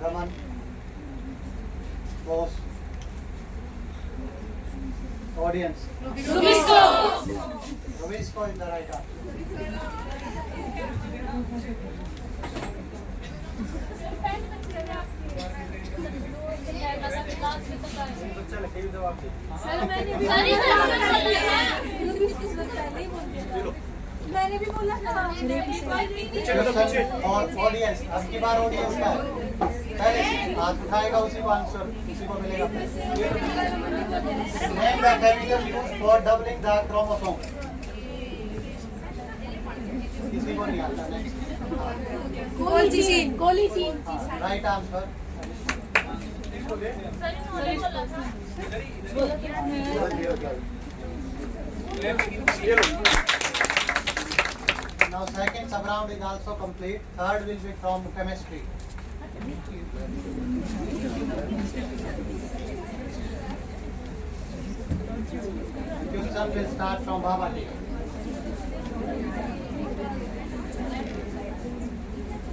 Raman. Boss. Audience. Rubisco. Rubisco is the right answer. मैंने भी बोला था। और ऑडियंस, अब की बार ऑडियंस का पहले हाथ उठाएगा उसी को आंसर, उसी को मिलेगा। Name the chemical used for doubling the chromosome. किसी को नहीं आता। Colchicine. Right answer. Now second sub round is also complete. Third will be from chemistry. Question will start from Bhavati.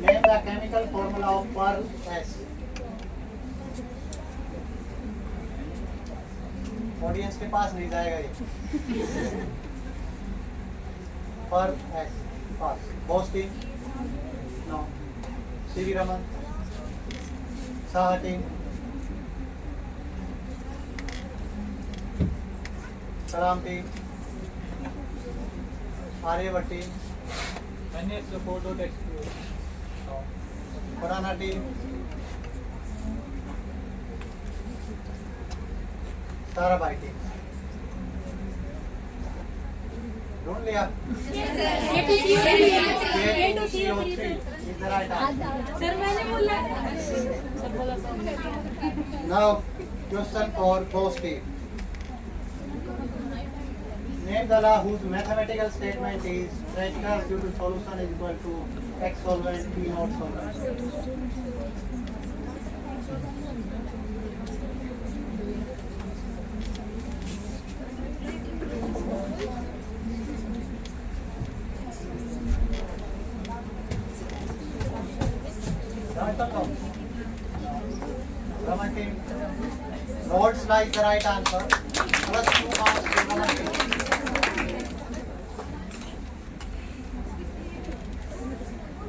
Name the chemical formula of pearl S. Audience के पास नहीं जाएगा ये। pearl S. Pass. Boss team. No. CV Raman. Saha team. Kalam team. Aryabhat team. Purana team. Sarabhai team. ढूंढ लिया? K2CO3 is the right answer. Sir मैंने बोला। Now, question for both team. Name the law whose mathematical statement is pressure due to solution is equal to X solvent P naught solvent. Raman team. Notes like the right answer. Plus 2 marks to Raman team.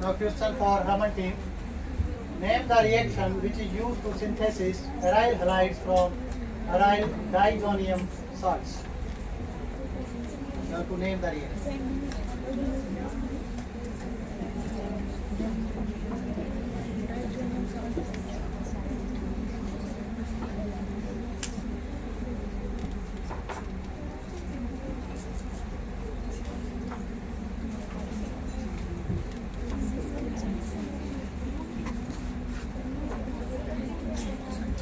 Now question for Raman team. Name the reaction which is used to synthesis aryl halides from aryl diazonium salts. You have to name the reaction.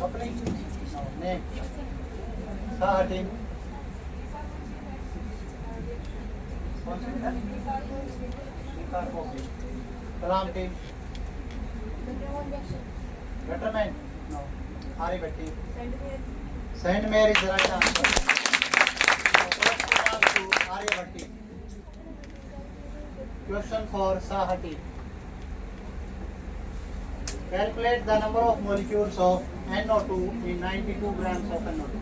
Opening. Name. Saha team. Kalam team. Betterment. No. Aryabhat team. Saint Mary is the right answer. Plus 2 marks to Aryabhat team. Question for Saha team. Calculate the number of molecules of NO2 in 92 grams of NO2.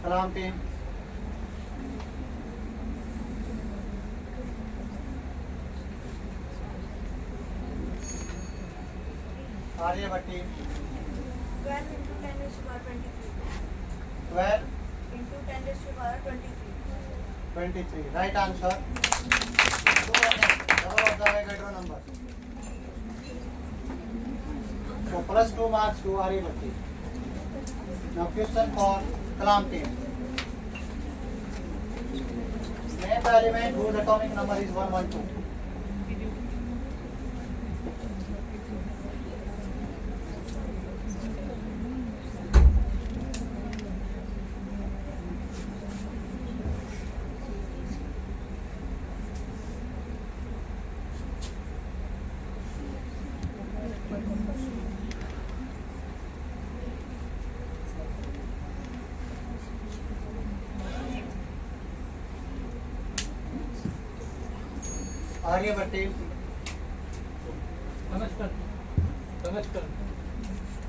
Kalam team. Aryabhat team. 12 into 10 raised to power 23. 12, Into 10 raised to power 23. 23. Right answer. 200. Double of the Avogadro number. So plus 2 marks to Aryabhat team. Now question for Kalam team. Name the element whose atomic number is 112. Aryabhat team,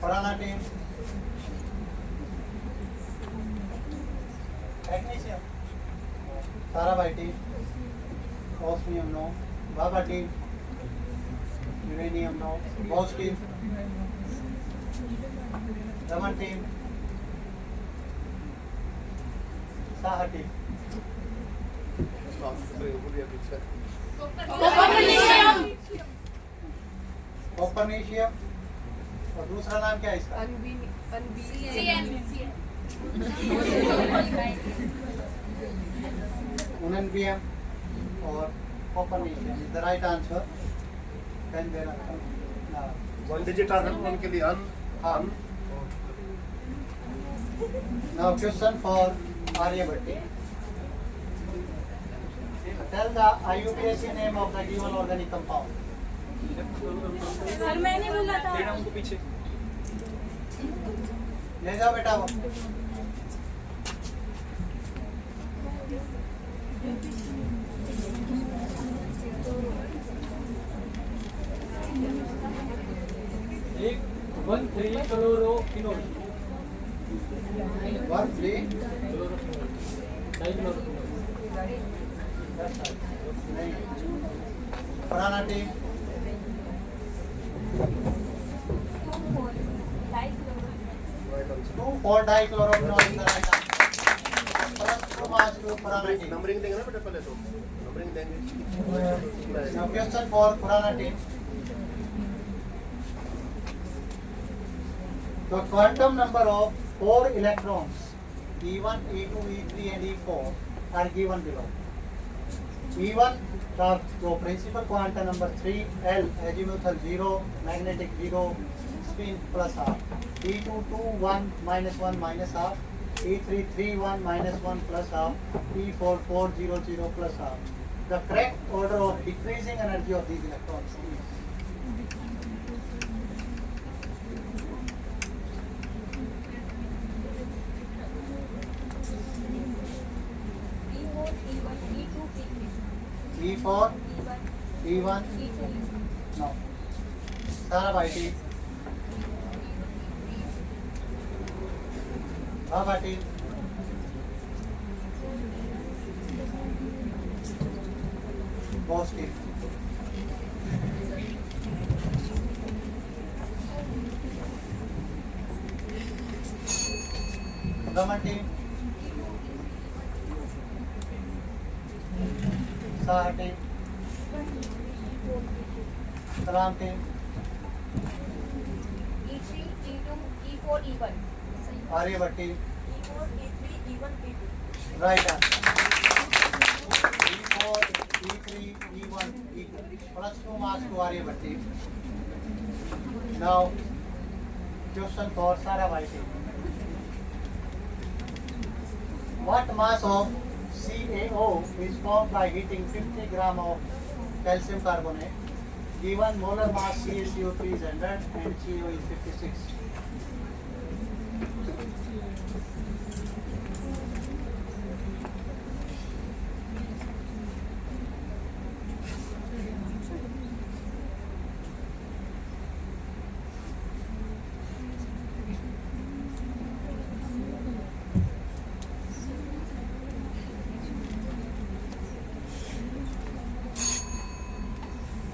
Farana team, Technetium, Tarabai team, Osmium no, Baba team, Uranium no, Bosch team, Raman team, Saha team. Copernicium और दूसरा नाम क्या है इसका? Ununbium और Copernicium is the right answer. Then there are now. One digit are उनके लिए un. Now question for Aryabhatti. Tell the IUPAC name of the given organic compound. Sir मैंने बोला था ले जाओ बेटा वो. One three chloroquinol. One three. Dichloroquinol. नहीं. पुराना team. Two four dichloroquinol is the right answer. First two marks to पुराना टीम. नंबरिंग देंगे ना बेटा पहले तो नंबरिंग देंगे. Now question for पुराना team. The quantum number of 4 electrons E1, E2, E3 and E4 are given below. E1 the principal quantum number 3 L azimuthal 0 magnetic 0 spin plus half. E2 2 1 minus 1 minus half. E3 3 1 minus 1 plus half. E4 4 0 0 plus half. The correct order of decreasing energy of these electrons is E4, E1, no. Sarabhai team. Baba team. Boss team. Raman team. Saha team. Kalam team. E3, E2, E4, E1. Aryabhat team. E4, E3, E1, E2. Right answer. E4, E3, E1, E2. Plus 2 marks to Aryabhat team. Now, question for Sarabhai team. What mass of CaO is formed by heating 50 gram of calcium carbonate? Given molar mass CaCO3 is 100 and CO is 56.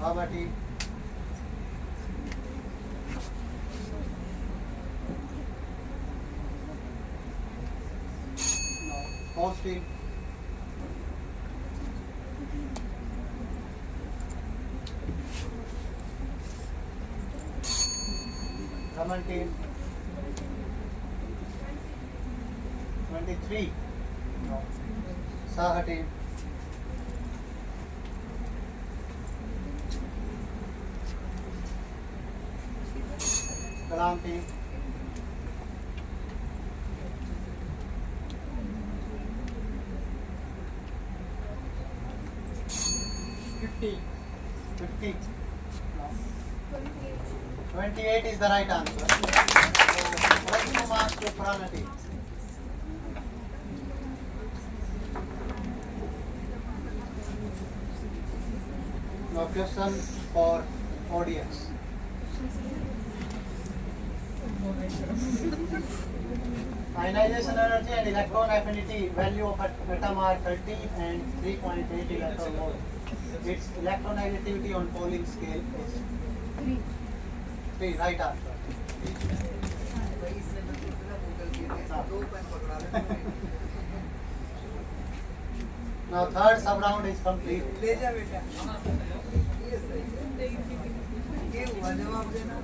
Baba team. No. Boss team. Raman team. 23. No. Saha team. Kalam team. Fifty. No. 28 is the right answer. Plus 2 marks to Prana team. Now question for audience. Ionization energy and electron affinity value of atom are 13 and 3.8 electron volt. Its electronegativity on Pauling scale is 3. Right answer. Now third sub round is complete. ले जा बेटा ये हुआ जवाब देना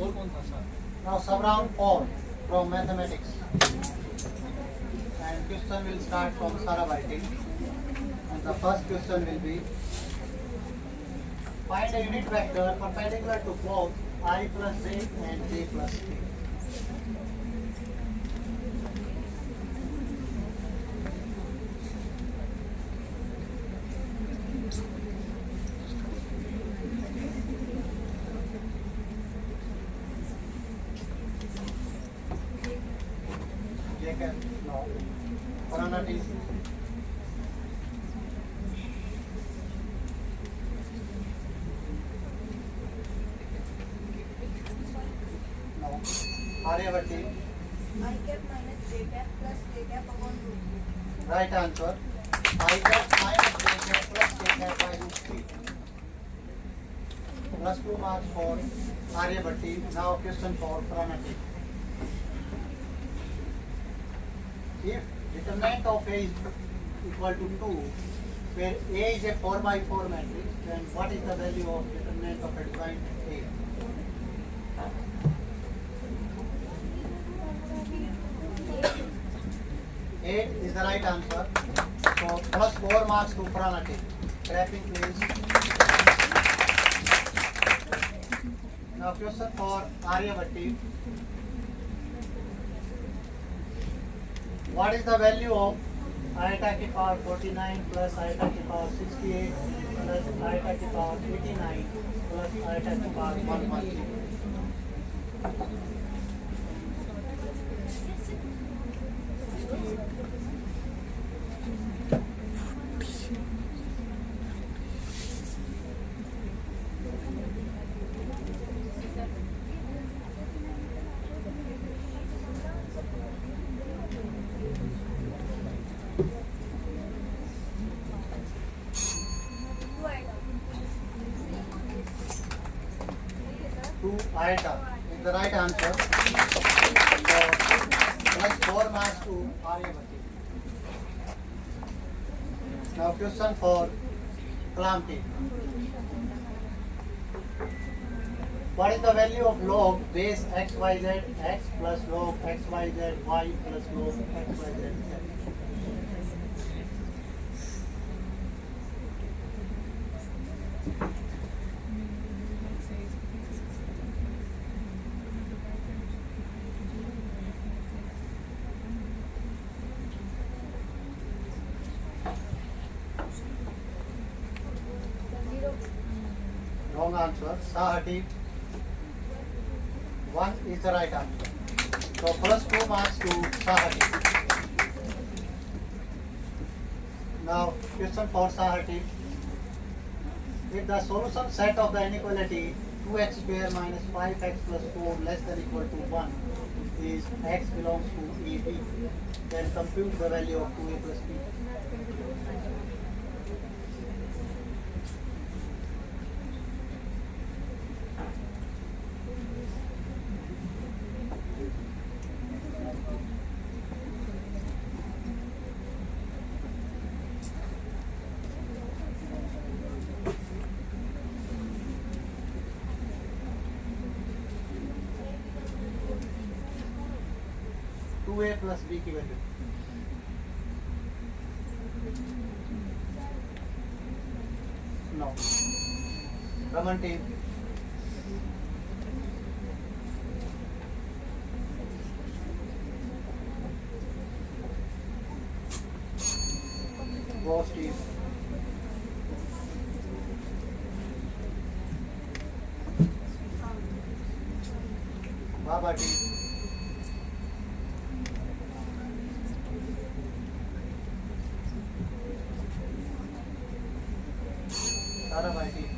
और कौन था sir? Now sub round 4 from mathematics. And question will start from Sarabhai. And the first question will be, find a unit vector perpendicular to both I plus j and j plus k. J can no. Paranati. No. Aryavati. I cap minus J cap plus K cap upon root. Right answer. I cap minus j cap plus k cap by root 3. Plus 2 marks for Aryavati. Now question for Pranati. If determinant of A is equal to 2, where A is a 4 by 4 matrix, then what is the value of determinant of a defined A? Eight is the right answer. So plus 4 marks to Pranati. Clapping please. Now question for Aryavati. What is the value of iota ki power 49 plus iota ki power 68 plus iota ki power 89 plus iota ki power 113? Two iota is the right answer. So plus 4 marks to Aryavati. Now question for Kalamti. What is the value of log base xyz x plus log xyz y plus log xyz z? Wrong answer. Sahati. 1 is the right answer. So plus 2 marks to Sahati. Now question for Sahati. If the solution set of the inequality 2x square minus 5x plus 4 less than equal to 1 is x belongs to AB, then compute the value of 2a plus b. A plus B की value now Raman team Bose team Baba team Sara by team.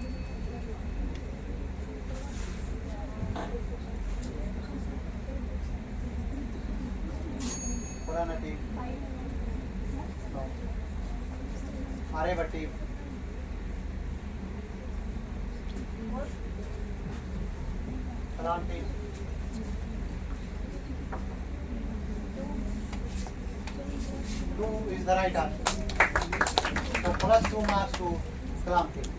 Purana team. No. Areva team. Kalam team. Two is the right answer. So plus 2 marks to Kalam team.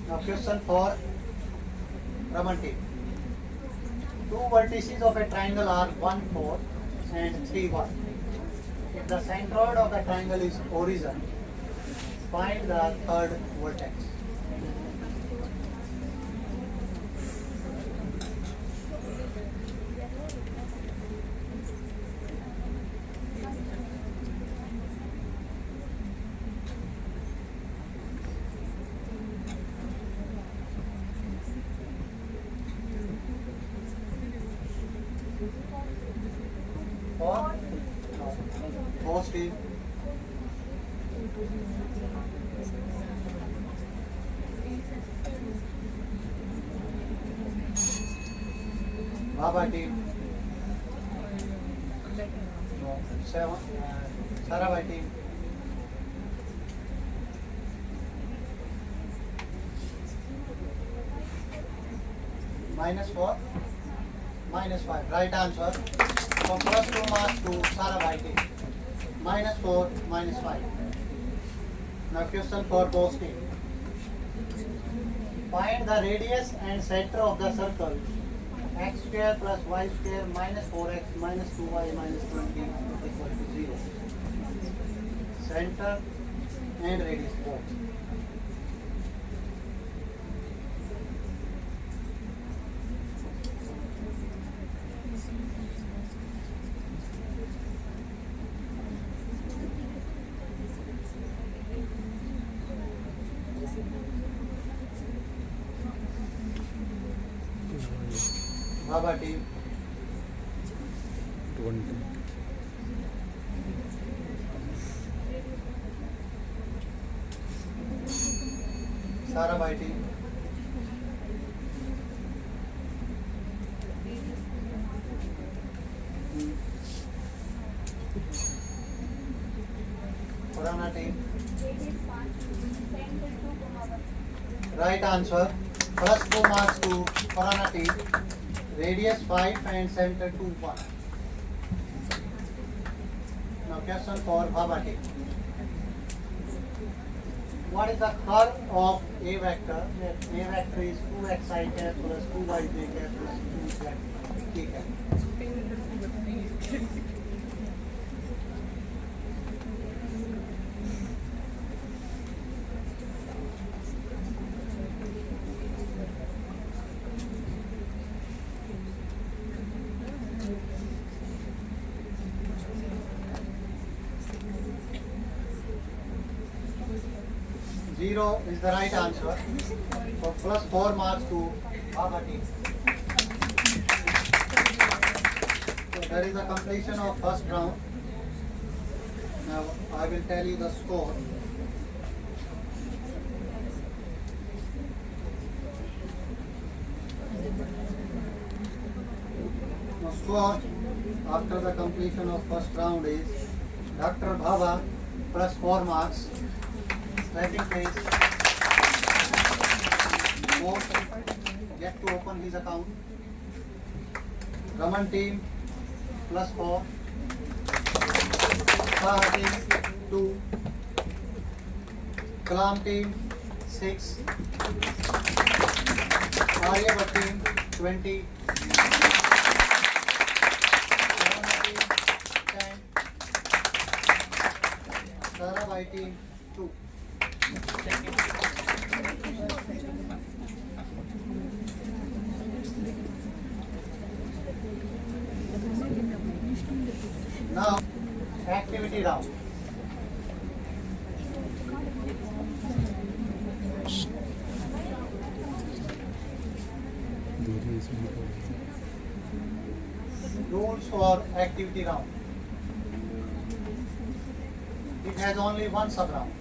Now question for Raman team. Two vertices of a triangle are 1, 4 and 3, 1. If the centroid of the triangle is origin, find the third vertex. Four? No. Four, Steve. Baba team. No. 7. Sarabhai team. -4, -5. Right answer. So plus 2 marks to Sarabhai team. -4, -5. Now question for both team. Find the radius and center of the circle x square plus y square minus 4x minus 2y minus 20 equal to 0. Center and radius both. Baba team. 20. Sarabhai team. Purana team. Right answer. Plus 2 marks to Purana team. Radius 5 and center 2, 1. Now question for Baba team. What is the curl of A vector? A vector is 2xi cap plus 2yj cap plus 2zk cap. Zero is the right answer. So plus 4 marks to Baba team. So that is the completion of first round. Now I will tell you the score. Now score after the completion of first round is Dr. Baba plus 4 marks. Clapping please. Fourth, get to open his account. Raman team plus 4. Saha team 2. Kalam team 6. Aryabhat team 20. Purana team 10. Sarabhai team 2. Now, activity round. Rules for activity round. It has only one sub round.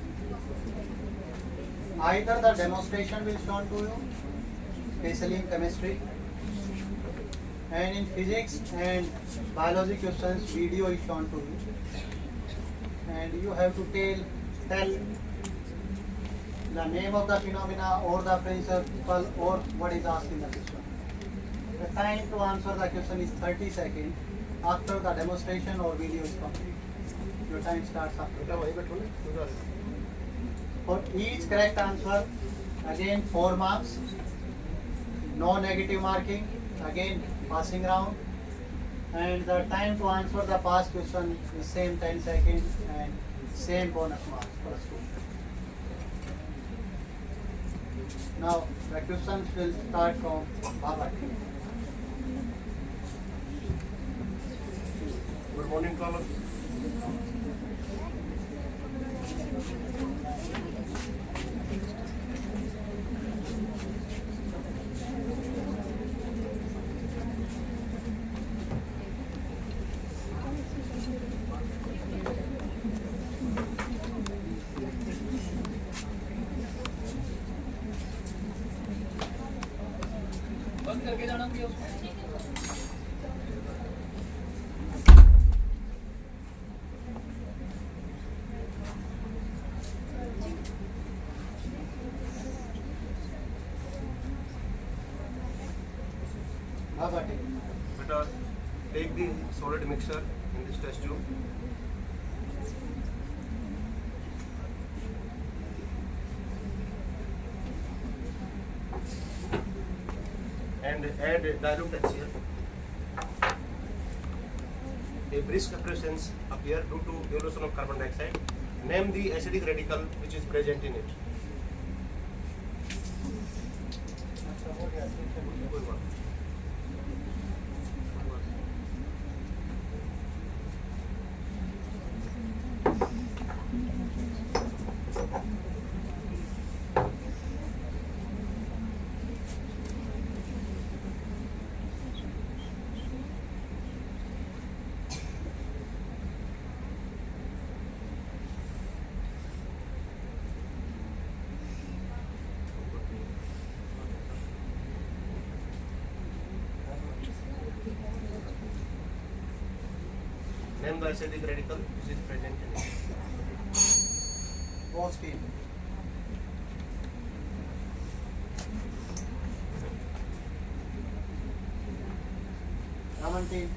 Either the demonstration will shown to you, especially in chemistry, and in physics and biology questions, video is shown to you, and you have to tell the name of the phenomena or the principle or what is asked in the question. The time to answer the question is 30 seconds after the demonstration or video is complete. Your time starts after बेटा that. वहीं बैठो ना पूरा For each correct answer, again 4 marks, no negative marking, again passing round, and the time to answer the past question is same 10 seconds and same bonus marks for student. Now the questions will start from Baba. Good morning to all बंद करके जाना भैया उसको। Baba, बेटा take the solid mixture in this test tube and add dilute HCl. A brisk efflorescence appear due to evolution of carbon dioxide. Name the acidic radical which is present in it. कोई बात नहीं। Name the acidic radical which is present in it. Phosphine. Lamantine.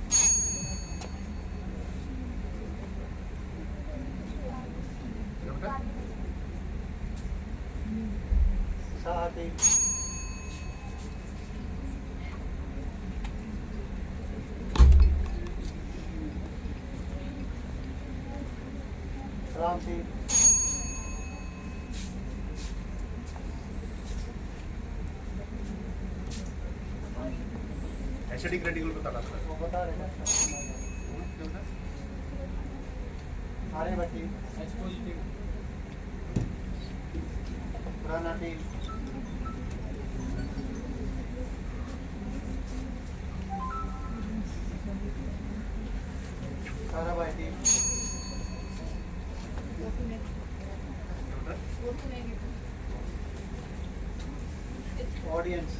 बेटा Sahati. Ramsi. Acidic radical बताना था वो बता रहे हैं आर्यभट्टी, एच पॉजिटिव। पुरानाटी, साराभाटी, ऑडियंस,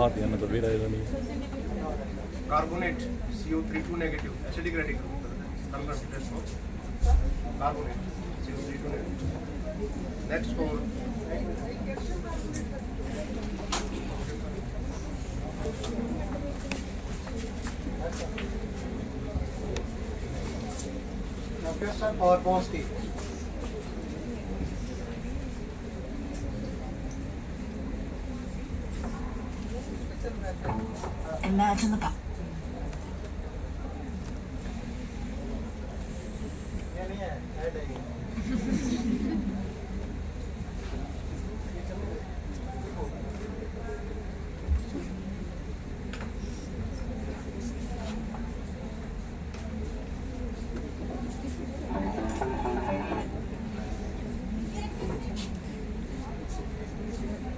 आप यहाँ तो भी रहेगा नहीं carbonate CO32 negative acidic radical converted for carbonate CO32 negative next for now question for Bosti. Imagine the ये नहीं है, ऐड है ये।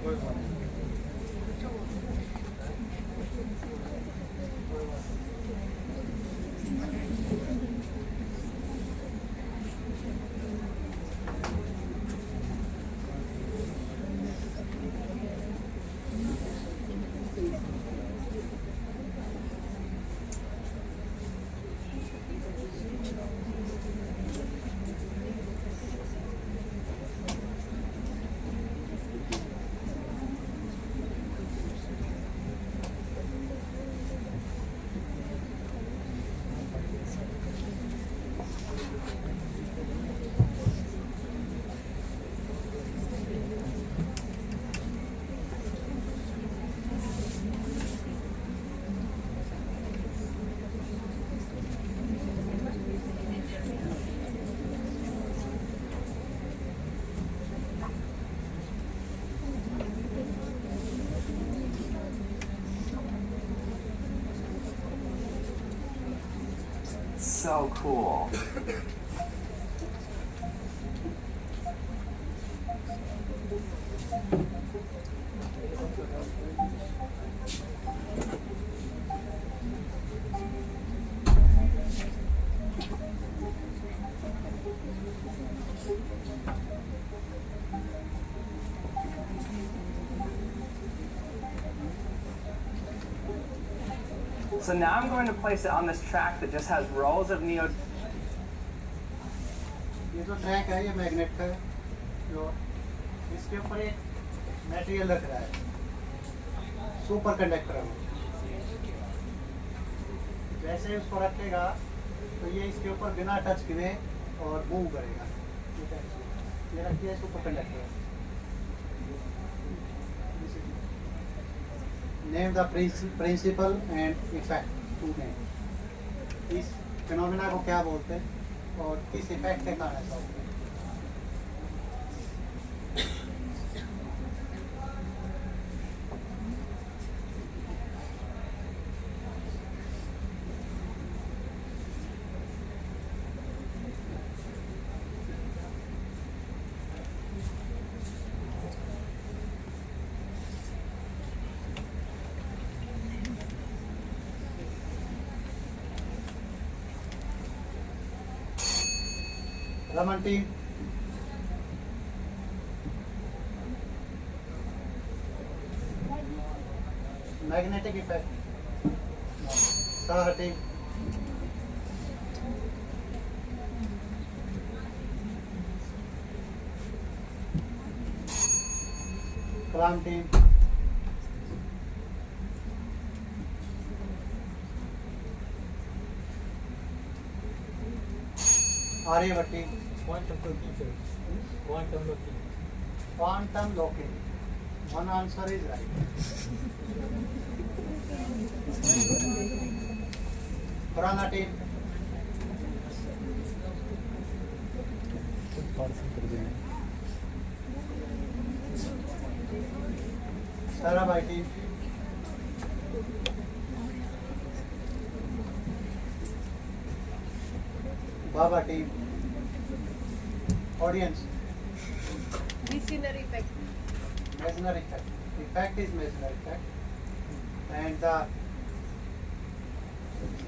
कोई बात नहीं। So cool. So now I'm going to place it on this track that just has rolls of neo. ये जो ट्रैक है ये मैग्नेट का है, जो इसके ऊपर एक मटेरियल रख रहा है, सुपर कंडक्टर है वो। जैसे ही उसको रखेगा तो ये इसके ऊपर बिना टच किए और मूव करेगा। ठीक है, ये रखिए superconductor. Name the principle and effect to name. इस फिनोमेना को क्या बोलते हैं और किस इफेक्ट के कारण ऐसा होता है? Raman team. Magnetic effect. Saha team. Kalam team. Aryabhatti. Quantum computer. Quantum looking. Quantum locking. One answer is right. Purana team. Sarabhai team. Baba team. Audience. Masonry effect. Masonry effect. Effect is Masonry effect. And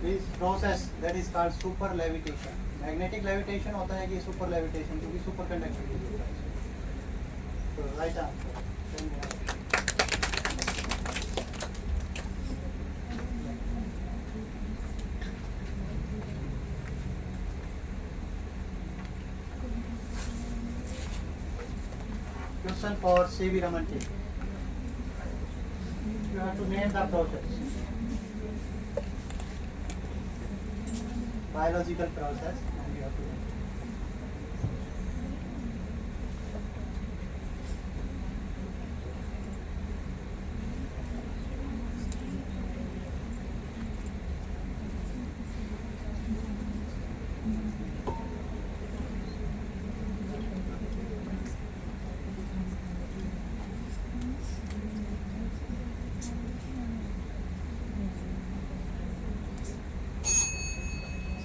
this process that is called super levitation. Magnetic levitation होता है कि super levitation क्योंकि super conductivity होता है. So right answer. Question for C.V. Raman team. You have to name the process. Biological process, and you have to name.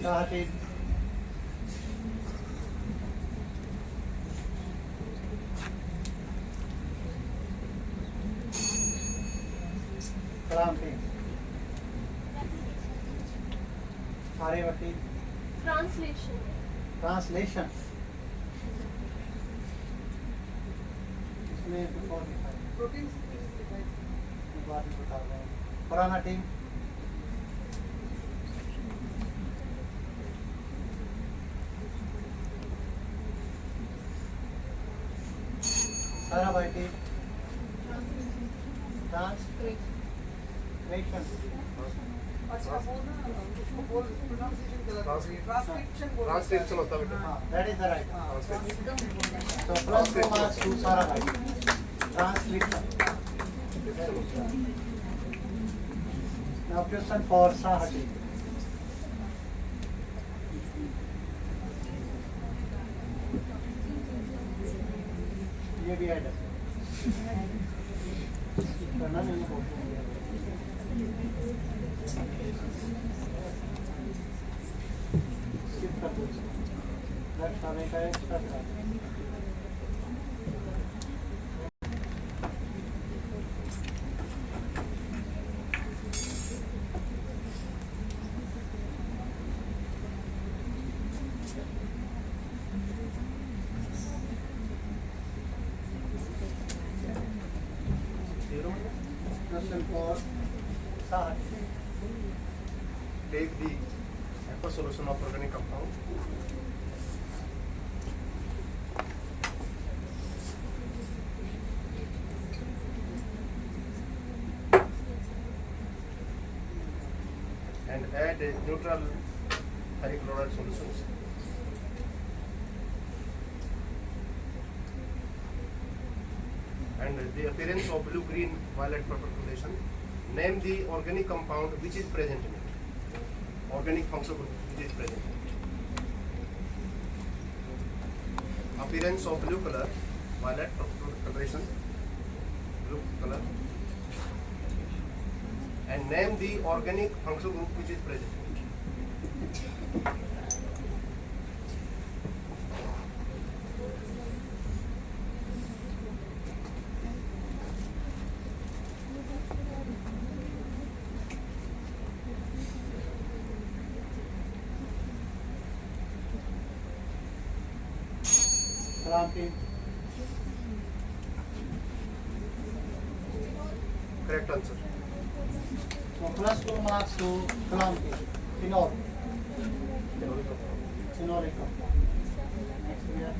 Saha team. Kalam team. Aryabhatti. Translation. Translation. इसमें before लिखा है। Proteins मैं बाद में बता रहा हूँ। पुराना टीम। Sarabhai team. Translation. अच्छा वो ना उसको बोल pronunciation गलत हो गई ट्रांसक्रिप्शन बोल ट्रांसलेशन होता है बेटा। हाँ, that is the right. Translation. So plus 2 marks to Sarabhai. Translation. Now question for Saha team. ये भी ऐड है। करना नहीं बोलते। एक्सट्रैक्ट करने का एक्सट्रैक्ट करना। Question for Sahar. Take the aqueous solution of organic compound. And add a neutral ferric chloride solutions. And the appearance of blue-green violet purple coloration. Name the organic compound which is present in it. Organic functional group which is present. Appearance of blue color, violet purple coloration, blue color. And name the organic functional group which is present. Kranti. Correct answer. So plus 2 marks to Kranti. Phenol. Phenolic compound. Next we have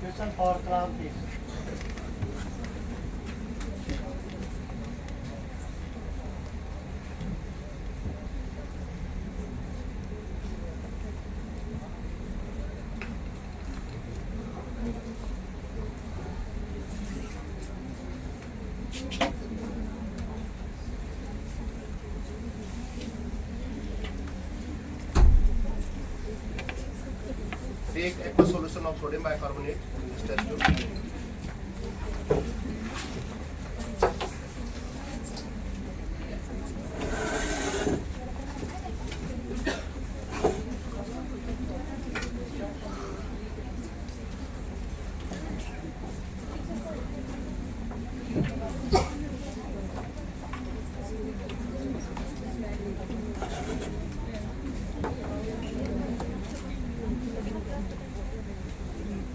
question for Kranti. Take aqueous solution of sodium bicarbonate in this test tube.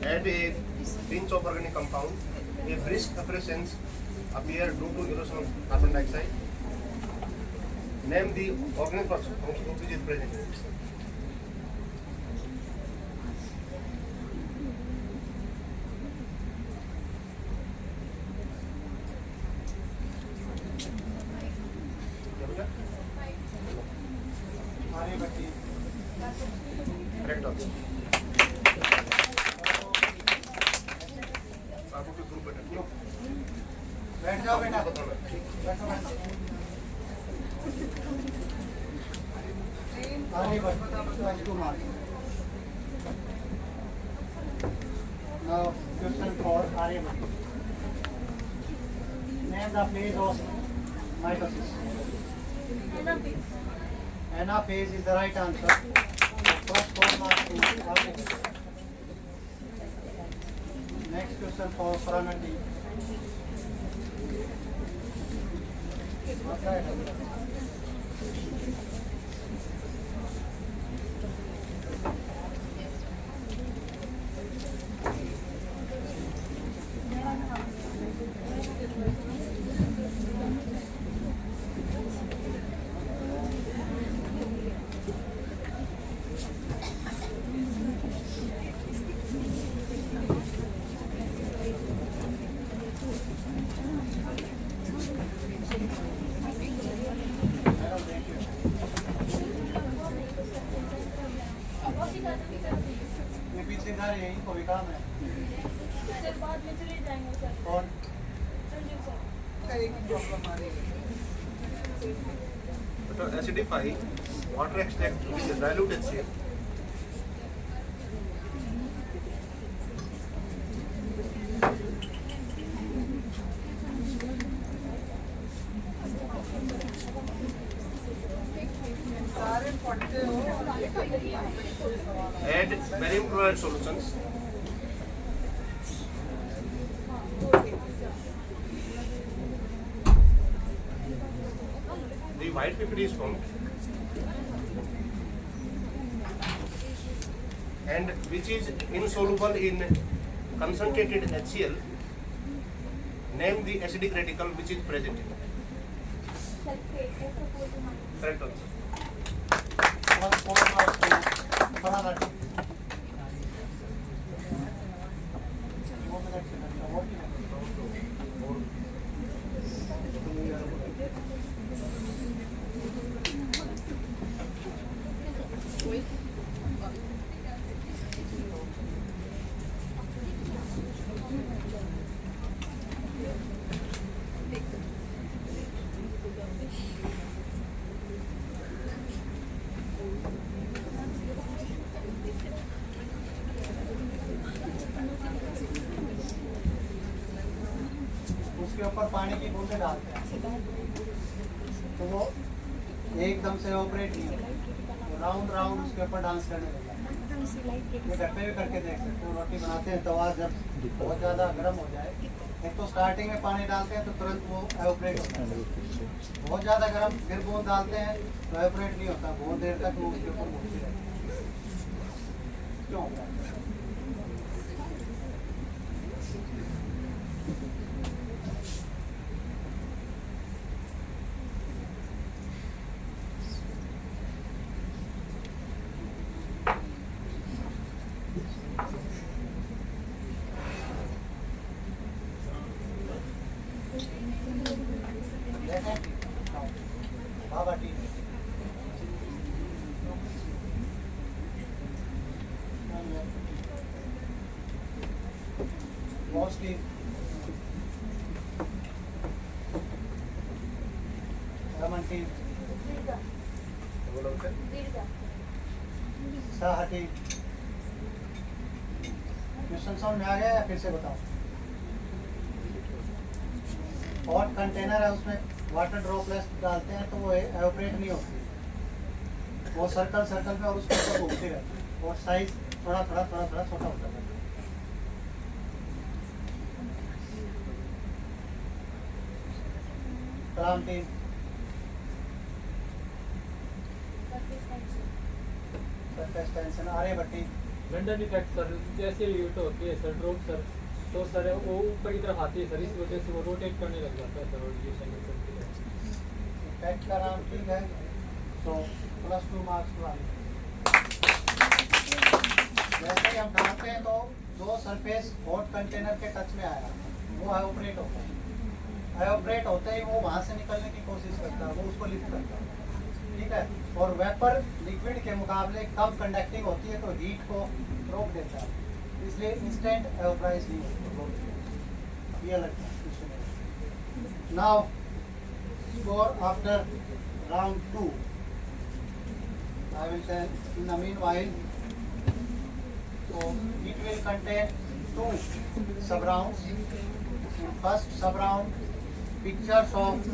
Add a pinch of organic compound. A brisk efflorescence appear due to erosion of carbon dioxide. Name the organic functional group which is present. Aryabhatti. Correct answer. आपको कोई group बैठा बैठ जाओ बेटा। बताना बैठो बैठो। Aryabhatti. Plus 2 marks. Now question for Aryabhatti. Name the phase of mitosis. Anaphase. Anaphase is the right answer. Plus 4 marks to Aryabhatti. Next question for Pranati. What's that? ये पीछे घर यही को भी काम है। सर बाद में चले जाएंगे सर। कौन? संजीव सर। का एक प्रॉब्लम आ रही है। to acidify water extract with dilute HCl. Add barium chloride solutions. The white liquid is formed and which is insoluble in concentrated HCl. Name the acidic radical which is present in it. Correct answer. 4 marks to Farhana team. 2 minutes. उसके ऊपर पानी की बूंदें डालते हैं तो वो एकदम से ऑपरेट नहीं होता, वो राउंड राउंड उसके ऊपर डांस करने लगता है। ये घर पे भी करके देख सकते हो। रोटी बनाते हैं तवा जब बहुत ज़्यादा गर्म हो जाए, एक तो स्टार्टिंग में पानी डालते हैं तो तुरंत वो एवोपरेट होता है। बहुत ज़्यादा गर्म फिर बूंद डालते हैं तो एवोपरेट नहीं होता, बहुत देर तक वो उसके ऊपर घूमती रहती है। क्यों होता है? Baba tea. Mostly lemon tea, Saha T. Question समझ में आ गया या फिर से बताओ? हॉट कंटेनर है, उसमें वाटर ड्रॉपलेट्स डालते हैं तो वो एवोपरेट नहीं होती, वो सर्कल सर्कल में और उसके ऊपर घूमती रहती है और साइज थोड़ा थोड़ा छोटा होता है। कलाम टीम, सरफेस टेंशन, आर्यभट्टी, लंडन इफेक्ट सर, जैसे यूट होती है सर ड्रॉप सर, तो सर वो ऊपर की तरफ आती है सर, इस वजह से वो रोटेट करने लग जाता है सर, और ये इफेक्ट का नाम ठीक है तो +2 मार्क्स टू आगे। जैसे ही हम डालते हैं तो जो सरफेस हॉट कंटेनर के टच में आया वो एवोपरेट होता है, एवोपरेट होते ही वो वहाँ से निकलने की कोशिश करता है, वो उसको लिफ्ट करता है, ठीक है। और वेपर लिक्विड के मुकाबले कम कंडक्टिंग होती है तो हीट को रोक देता है, इसलिए इंस्टेंट एवोपराइज नहीं होती। ये लगता है। Now score after round 2. I will tell in the meanwhile. So it will contain 2 sub-rounds. In first sub-round, pictures of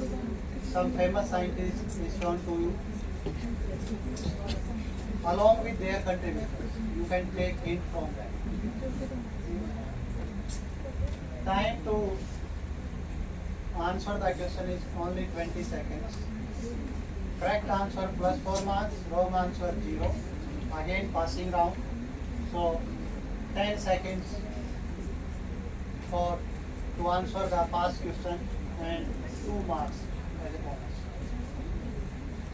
some famous scientists is shown to you, along with their contributors. You can take hint from them. Time to answer the question is only 20 seconds. Correct answer +4 marks, wrong answer 0. Again passing round. So 10 seconds to answer the past question and 2 marks as a bonus.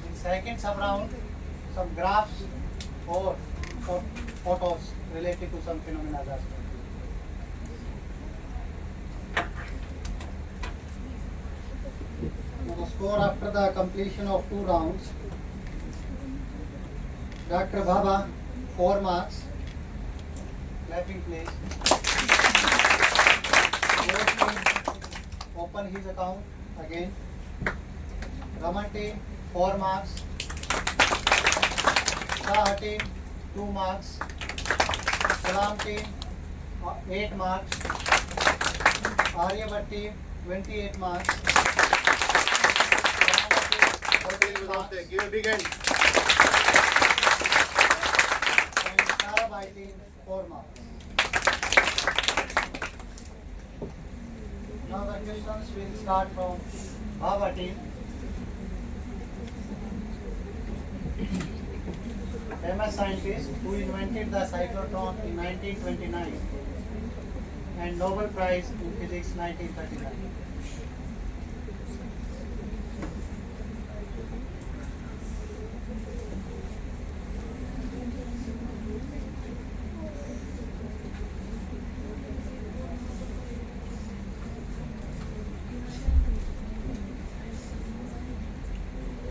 In second sub round, some graphs or photos related to some phenomena are shown. The score after the completion of 2 rounds. Dr. Baba, 4 marks. Clapping please. Open his account again. Ramanti, 4 marks. Sahati, 2 marks. Salamti, 8 marks. Aryabhatti, 28 marks. Give a big hand. Sara by team, 4 marks. Now the questions will start from Baba team. Famous scientist who invented the cyclotron in 1929 and Nobel Prize in Physics 1939.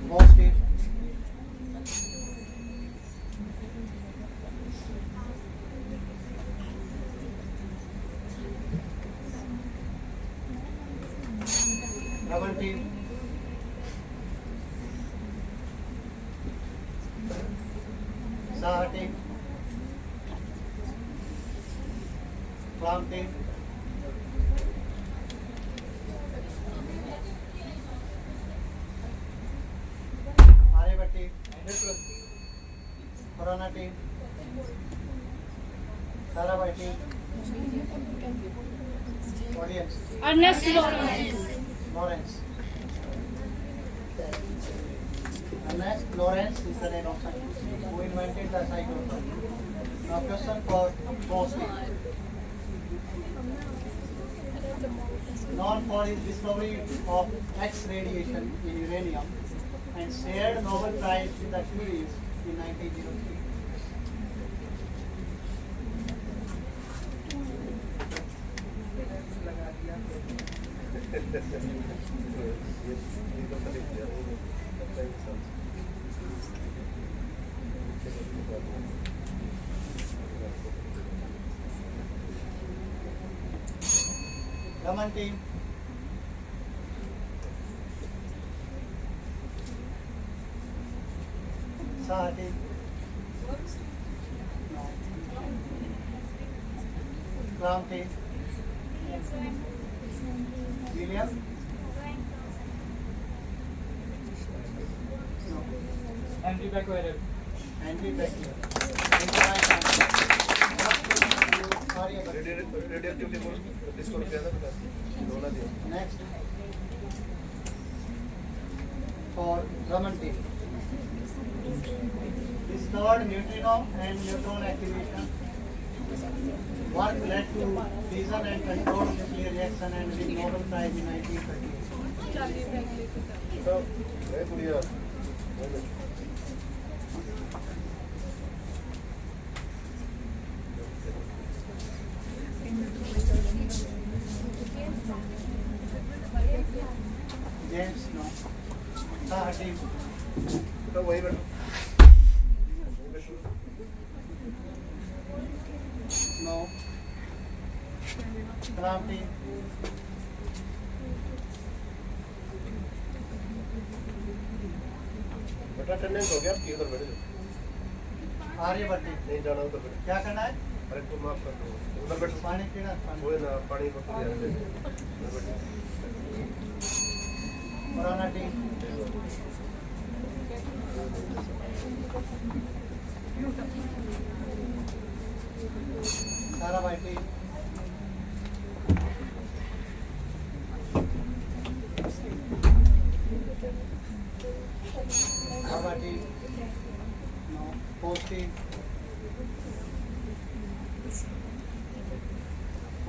Mostly double team. Saha team. Clam team. Aryabhat team. Corona team. Sarabhai team. Audience. Ernest Lawrence. Lawrence. Ernest Lawrence is the name of scientist who invented the cyclotron. Now question for Mostly. Known for his discovery of X radiation in uranium and shared Nobel Prize with the Curies in 1903. Raman team. Saha team. No. Clam team. William. No. Henry Becquerel. Henry Becquerel. Is the right answer. Sorry about radioactivity को discover किया था बेटा रोना दिया Next. For Raman team. Discovered neutrino and neutron activation. Work led to fission and controlled nuclear reaction and win Nobel Prize in 1938. बेटा मैं गुड़िया James, no. Saha team. बेटा वही बेटा No. Clam team. बेटा अटेंडेंस हो गया आपकी उधर बैठ जाओ Aryabhat team. नहीं जाना उधर बैठ क्या करना है? अरे तुम माफ कर दो उधर बैठ पानी पीना पानी वो ना पानी बोतल यार ले उधर बैठ पुराना टीम सारा भाई team Sara team now post team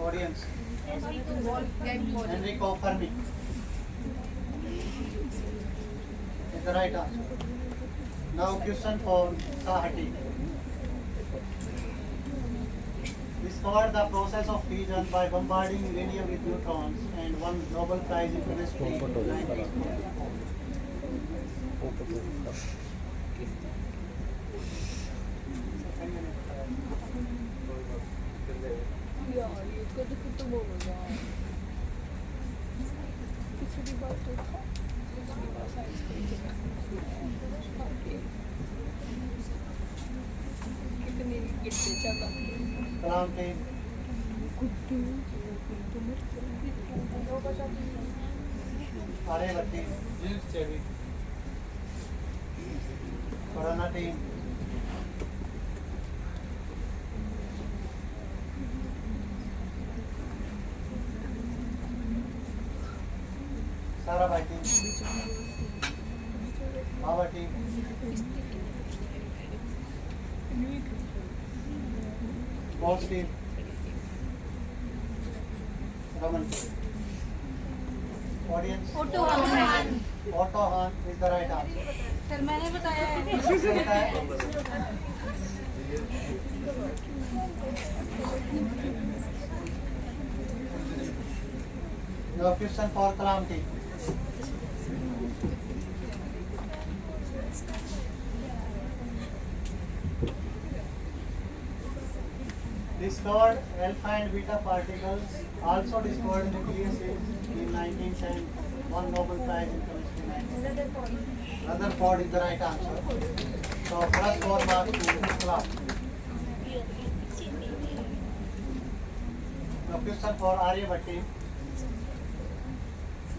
audience Enrico Fermi is the right answer. Now question for Sahati. Discovered the process of fusion by bombarding uranium with neutrons and won Nobel Prize in Chemistry in 1944. यार ये कद खत्म होगा पिछली बार तो था पिछली बार science कितनी गिट्टे चला Kalam team, Guddu Aryabhat team, James Chadwick. Corona team, Sarabhai team. Baba team. Boss team. Raman team. Audience. Otto Han. Otto Han is the right answer. Sir मैंने बताया है. किसने बताया? Now question for Kalam team. Discovered alpha and beta particles, also discovered nucleus in 1910, won Nobel Prize in Chemistry 1910. Rutherford is the right answer. So plus 4 marks to Kalam. Now question for Aryabhatta team.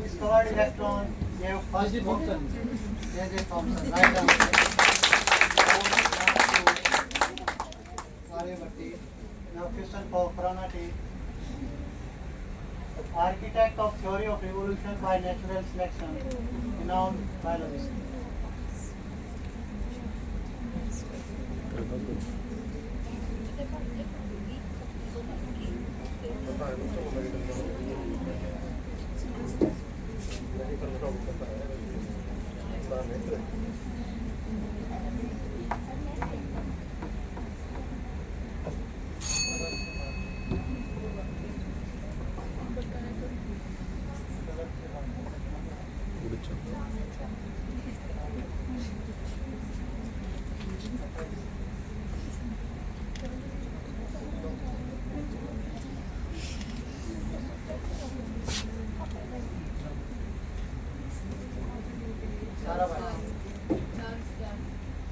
Discovered electron gave first J.J. Thomson. J.J. Thomson, right answer. Aryabhatta. Now question for Prana team. Architect of theory of evolution by natural selection, renowned biologist. Sarabhai.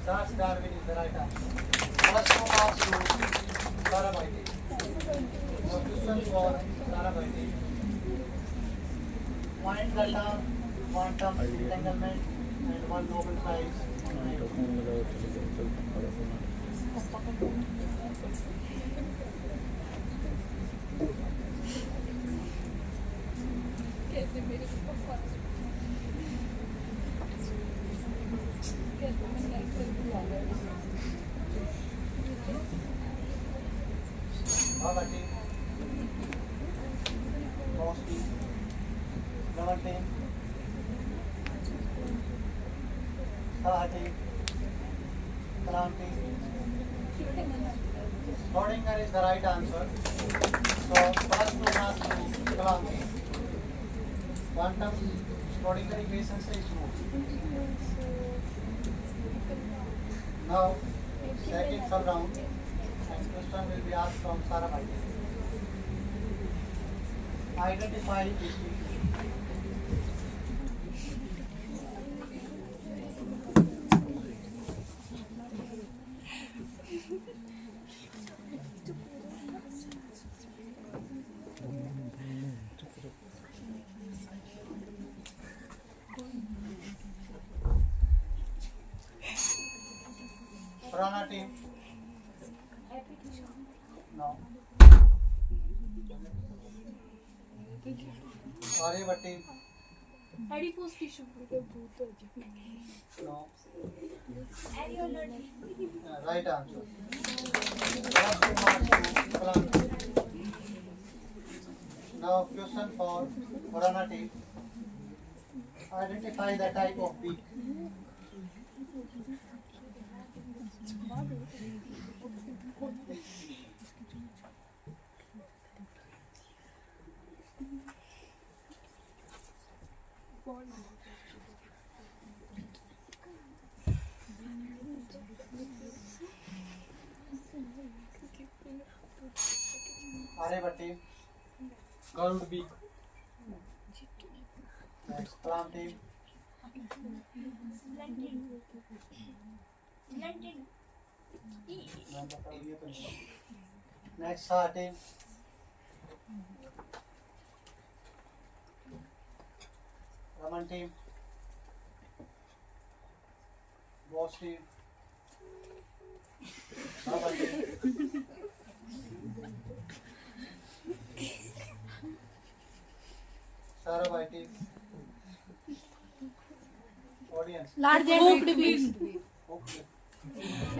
Charles Darwin is the right answer. First 2 marks to Sarabhai. Now question for Sarabhai. Find the term quantum entanglement and won Nobel Prize. कैसे मेरे को first कैसे मैं like कर दिया Baba team. Boss team. Raman team. Saha team. Kalam team. Schrodinger is the right answer. So first 2 marks to Kalam team. Quantum Schrodinger equation से smooth. Now second sub round and question will be asked from Sarabhai. Identify this team. Prana team. No. Aryabhatta team. Adipose tissue के भूत हो जाए No. Right answer. First 2 marks to Kalam team. Now question for Prana team. Identify the type of beak. Aryabhatta team. Curved beak. Next Kalam team. Next Saha team. Raman team. Boss team. Baba team. Sarabhai team. Large and hooked bean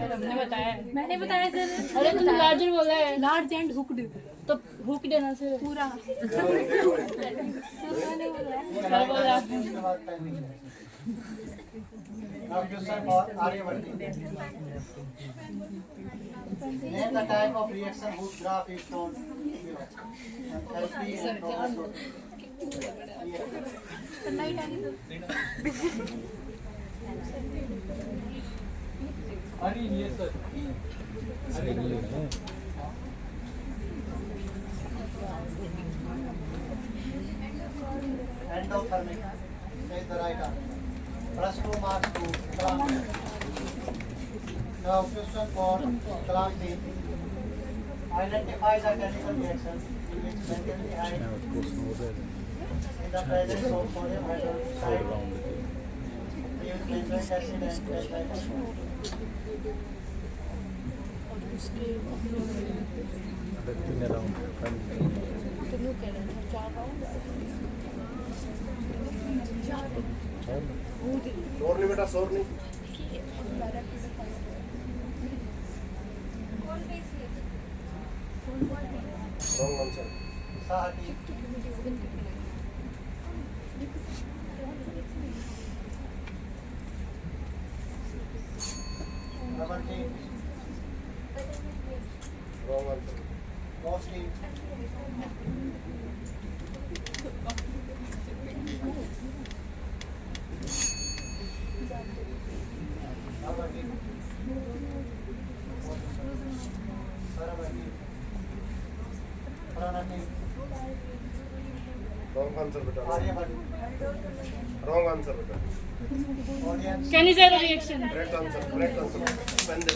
हमने बताया है। मैंने बताया sir अरे तुम larger बोला है large and hooked तो हुक देना से पूरा मैंने बोला सर बोला उसके बाद टाइमिंग है। Now question for Aryabhatti. Name the type of reaction whose graph is shown below. Enthalpy and chromatography. Sunlight आ गई अरे ये sir Endothermic is the right answer. Plus 2 marks to Kalam. Now question for Kalam team. Identify the chemical reaction in which benzene in the presence of sodium hydroxide use benzoic acid and benzoic acid. शोर नहीं बेटा, शोर नहीं। Wrong answer. Sahati. Ramanti. Wrong answer. Mostly. Ramanti. Saravati. Pranati. Wrong answer बेटा। Aryabhatti. Wrong answer बेटा। Audience. Can you से reaction Correct answer. Correct answer. Pen दे।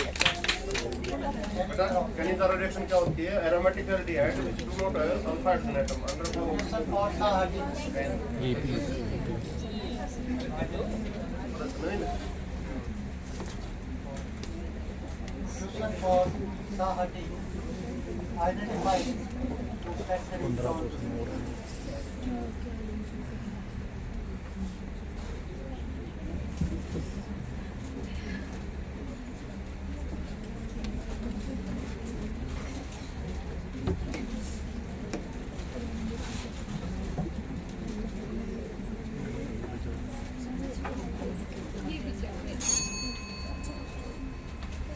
बेटा Cannizzaro reaction क्या होती है? Aromatic aldehyde which do not have sulfide atom undergo Question for Sahati. Question for Sahati. Identify two factors.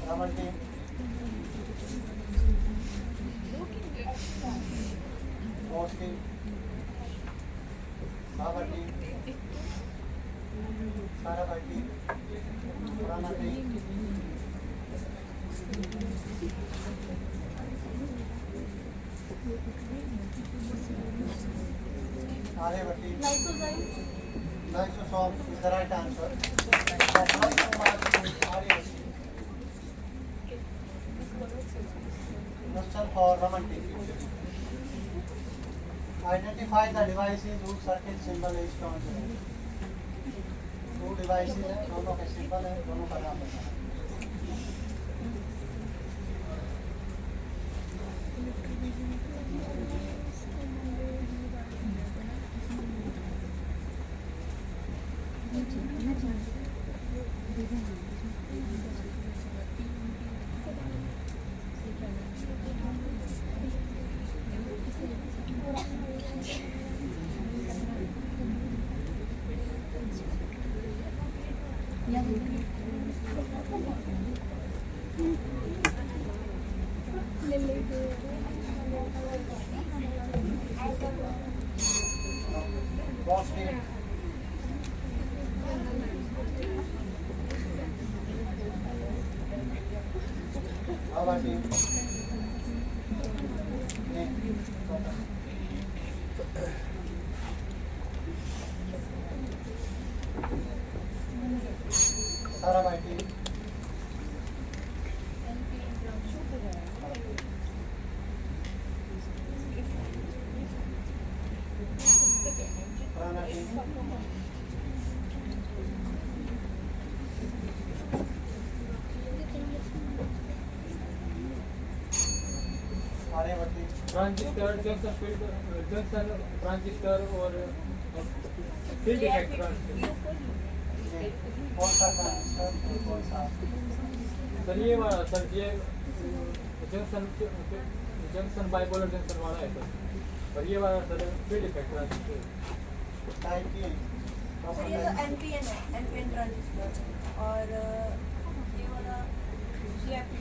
Ramanti. Mostly. Sahavati. Saravati. Pranati. Aryabhatti. Lysozyme is the right answer. Question for Ramanti. Identify the devices whose circuit symbol is shown below. Two devices हैं, दोनों का symbol है, दोनों का नाम बताना। Mostly. Sahavati. Saravati. Pranati. Aryabhatti. Transistor junction transistor और field effect transistor कौन सा काम सर कौन सा सर ये वाला सर ये जंक्शन बाइपोलर जंक्शन वाला है सर, और ये वाला सर फील्ड इफेक्ट वाला है। टाइप की ये तो NPN है, NPN ट्रांजिस्टर, और ये वाला CFT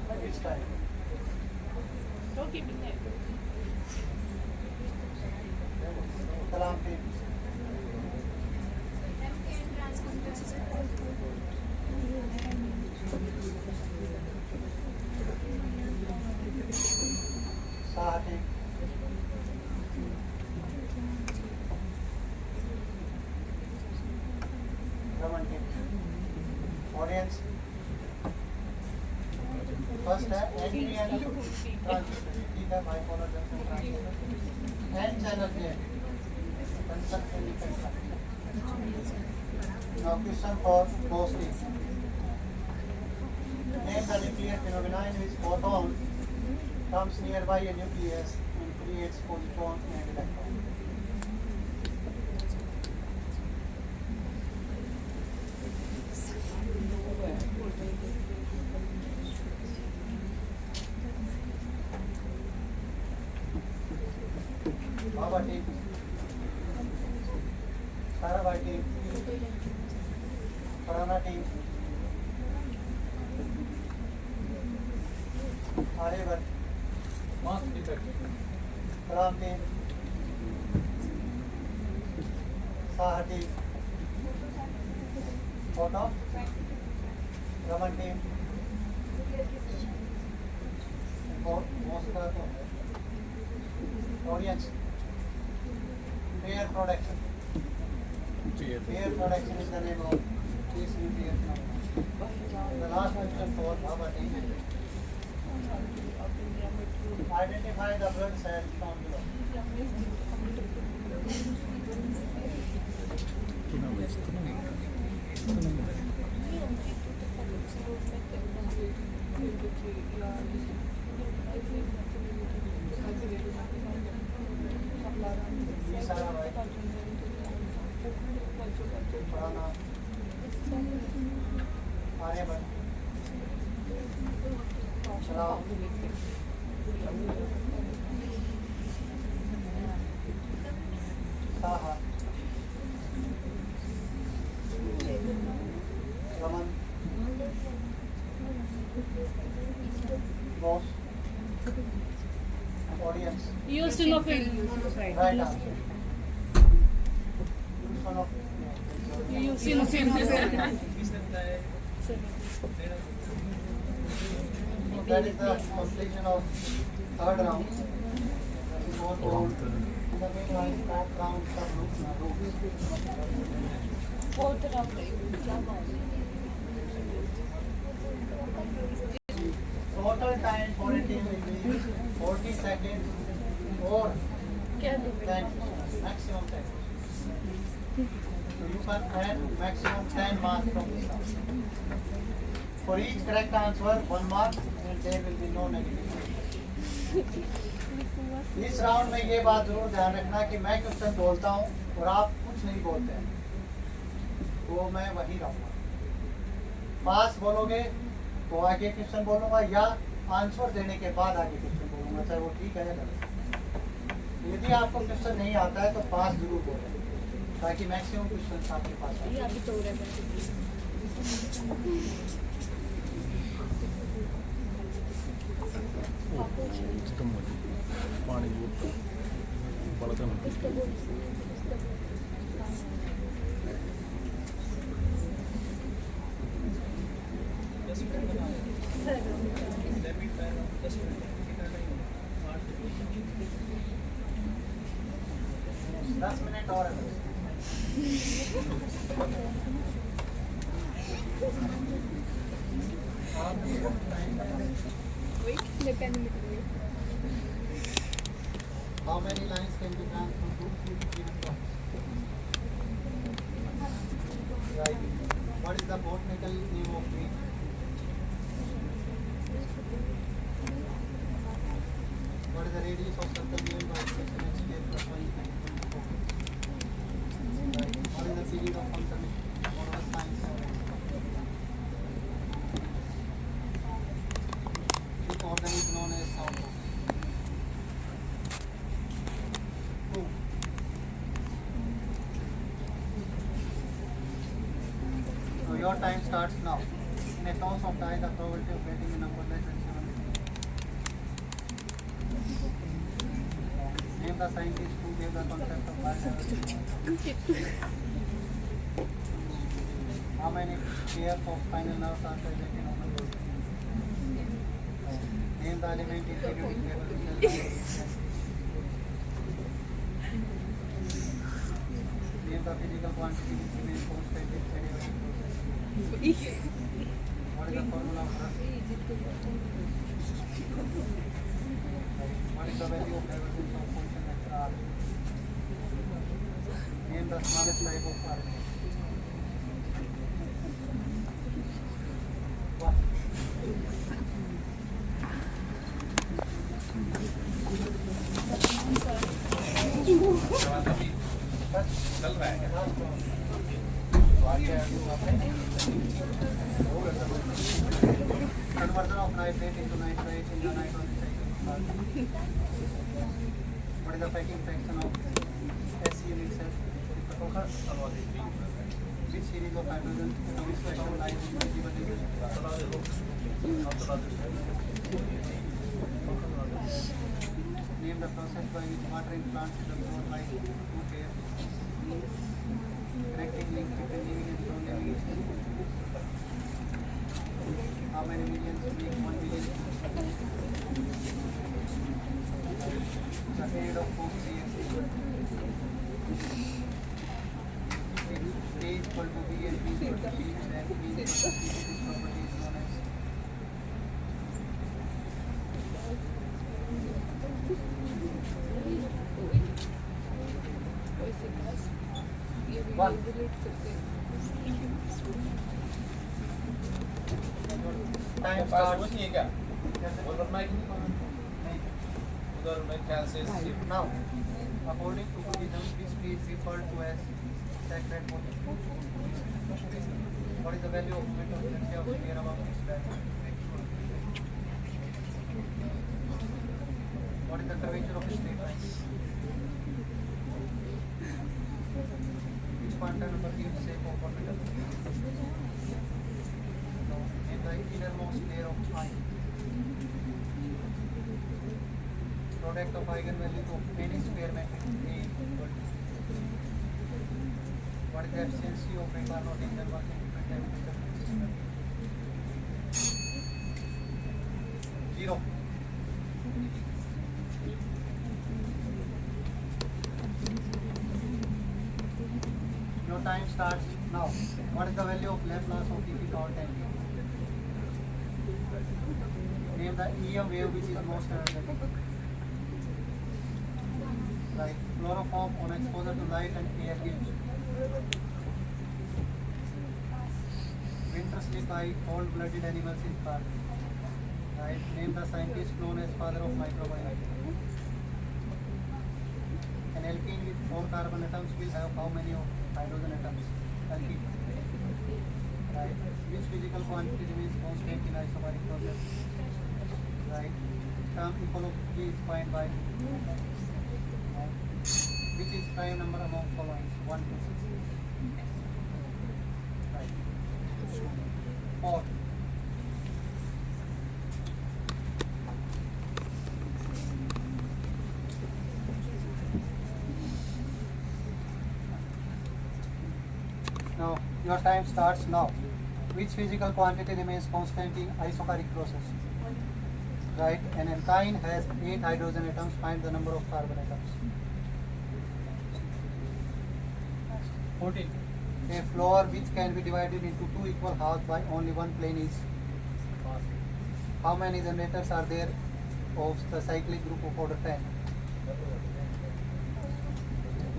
और इस type Okay, big night. Kalam पे साहटे रमन के ऑडियंस फर्स्ट है NPN ट्रांजिस्टर, ठीक है, bipolar junction transistor, N channel पे Now question for posting. Name the nuclear phenomena in which photon comes nearby a nucleus and creates photon and electron. Baba team. Sarabhai team. Farana team. Aryavarth. Mass defect Kalam team. Saha team. Photon. Raman team. और मौसका तो है. Audience. Pair production. Pair production is the name of this nuclear phenomenon. The last question for Baba team. Identify the blood cell shown below. Sarabhai. Farana. Aryavarth. Salam. Saha. Raman. Boss. Audience. Eosinophil. Right answer. Eosinophil. That is the completion of third round. Fourth round. The main line, fourth round, rules. Fourth round. Total time for a team will be 40 seconds or 10 maximum 10. So you can earn maximum 10 marks from this round. For each correct answer, 1 mark and there will be no negative. इस round में ये बात जरूर ध्यान रखना कि मैं question बोलता हूँ और आप कुछ नहीं बोलते हैं, तो मैं वही रहूँगा. पास बोलोगे तो आगे क्वेश्चन बोलूँगा या आंसर देने के बाद आगे क्वेश्चन बोलूँगा, चाहे वो ठीक है या गलत. यदि आपको क्वेश्चन नहीं आता है तो पास जरूर बोलें ताकि मैक्सिमम क्वेश्चन आपके पास आए. पानी बड़ा दस मिनट और है. How many lines can be done from 2 to 3 points? Right. What is the botanical name of tree? What is the radius of circle given by expression x square plus y equal to 4? Right. What is the period of function? Your time starts now. In a toss of die, the probability of getting a number less than 7. Name the scientist who gave the concept of biodiversity. How many pairs of spinal nerves are present in human body? Name the element in periodic table which has 9 elements. Name the physical quantity which remains constant in periodic process. What is the formula of thrust? What is the value of divergence of function vector R? Name the smallest type of RNA. What? Conversion of nitrate into nitrite in the nitrogen cycle. What is the packing fraction of SCN itself? Which series of hydrogen atomic special lies in visible region? Name the process by which water in plants is absorbed by two pairs. Connecting link between living and non-living agents. How many millions make 1 million? The period of Fock reaction. A is equal to B and B is equal to C, then B is equal to C. This property is known as one. Time starts. Now, according to Buddhism, this tree is referred to as sacred wood. What is the value of moment of inertia of sphere above its value? What is the curvature of a straight line? Which quantum number gives shape of orbital? In the innermost layer of time. Product of eigenvalues of any square matrix A equal to. What is the efficiency of a Carnot engine working different temperature system? 0. Your time starts now. What is the value of Laplace of dp power 10t? Name the EM wave which is most energetic. Right. Chloroform on exposure to light and air gives. Winter sleep by cold-blooded animals in park. Right. Name the scientist known as father of microbiology. An alkene with 4 carbon atoms will have how many of hydrogen atoms? Alkene. Right. Which physical quantity remains constant in isobaric process? Right. Term ecology is defined by. Which is prime number among following? 1 to 6. Right. 4. Now, your time starts now. Which physical quantity remains constant in isobaric process? Right. An alkyne has 8 hydrogen atoms. Find the number of carbon atoms. 14. A floor which can be divided into 2 equal halves by only one plane is. How many generators are there of the cyclic group of order 10?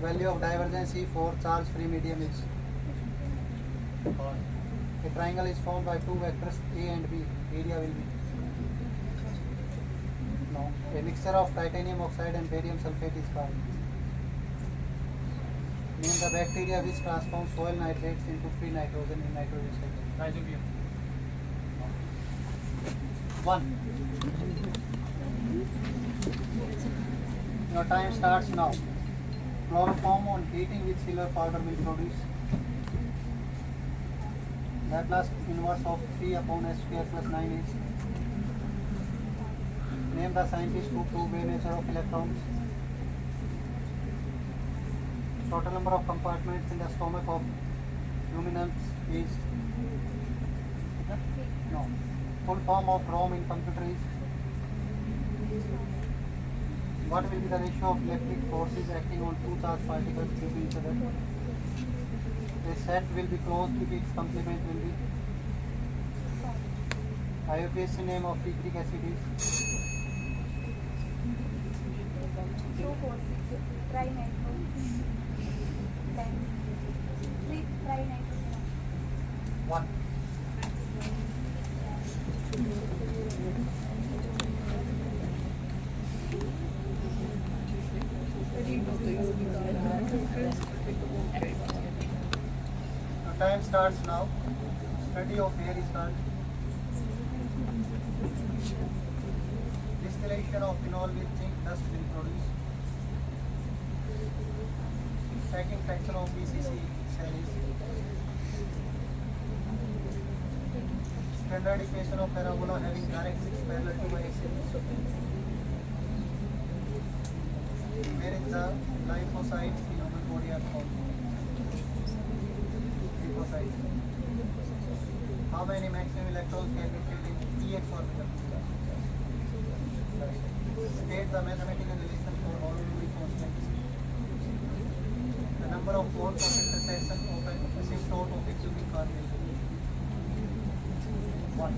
Value of divergence E for charge free medium is. A triangle is formed by 2 vectors A and B. Area will be. No. A mixture of titanium oxide and barium sulfate is called. Name the bacteria which transforms soil nitrates into free nitrogen in nitrogen cycle. Rhizobium. 1. Your time starts now. Chloroform on heating with silver powder will produce. Laplace inverse of 3 upon s square plus 9 is. Name the scientist who proved wave nature of electrons. Total number of compartments in the stomach of luminance is. No. Full form of ROM in computer is. What will be the ratio of electric forces acting on two charged particles to each other? A set will be closed if its complement will be. IUPAC name of picric acid is. Two forces, trinitro, then three trinitro. 1. The time starts now. Study of air is done. Distillation of phenol with zinc dust will produce. Stacking factor of PCC cell is. Standard equation of parabola having directrix parallel to y-axis. Where is the lymphocytes in human body are found? Lymphocytes. How many maximum electrons can be filled in px orbital? State the mathematical relation for holomorphic constants. The number of poles of intersection of an asymptote of a cubic cardinal. 1.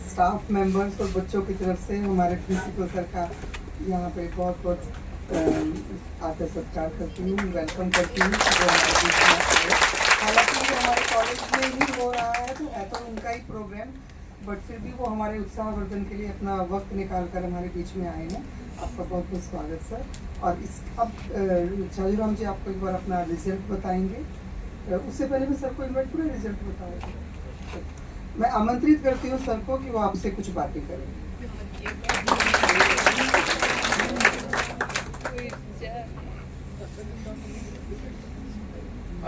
Staff members और बच्चों की तरफ से हमारे principal sir का यहाँ पे बहुत बहुत आदर सत्कार करती हूँ, वेलकम करती हूँ। हालांकि ये हमारे कॉलेज में ही हो रहा है तो है तो उनका ही प्रोग्राम, बट फिर भी वो हमारे उत्साहवर्धन के लिए अपना वक्त निकाल कर हमारे बीच में आए हैं। आपका बहुत बहुत स्वागत सर। और इस अब शाहजूराम जी आपको एक बार अपना रिजल्ट बताएंगे। उससे पहले मैं सर को इन्वाइट पूरा रिजल्ट बताऊँगा। मैं आमंत्रित करती हूँ सर को कि वो आपसे कुछ बातें करें।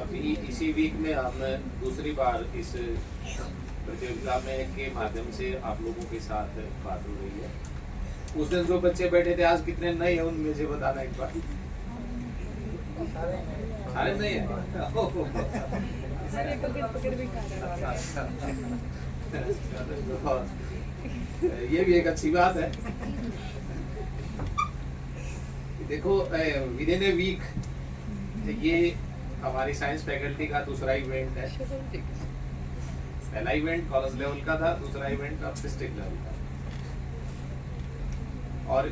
अभी इसी वीक में हम दूसरी बार इस प्रतियोगिता में के माध्यम से आप लोगों के साथ बात हो रही है। उस दिन जो बच्चे बैठे थे आज कितने नए हैं उनमें से बताना एक बार। सारे नए हैं। ये भी एक अच्छी बात है। देखो विद इन ए वीक ये हमारी साइंस फैकल्टी का दूसरा इवेंट है। पहला इवेंट कॉलेज लेवल का था, दूसरा इवेंट अब डिस्ट्रिक्ट लेवल का। और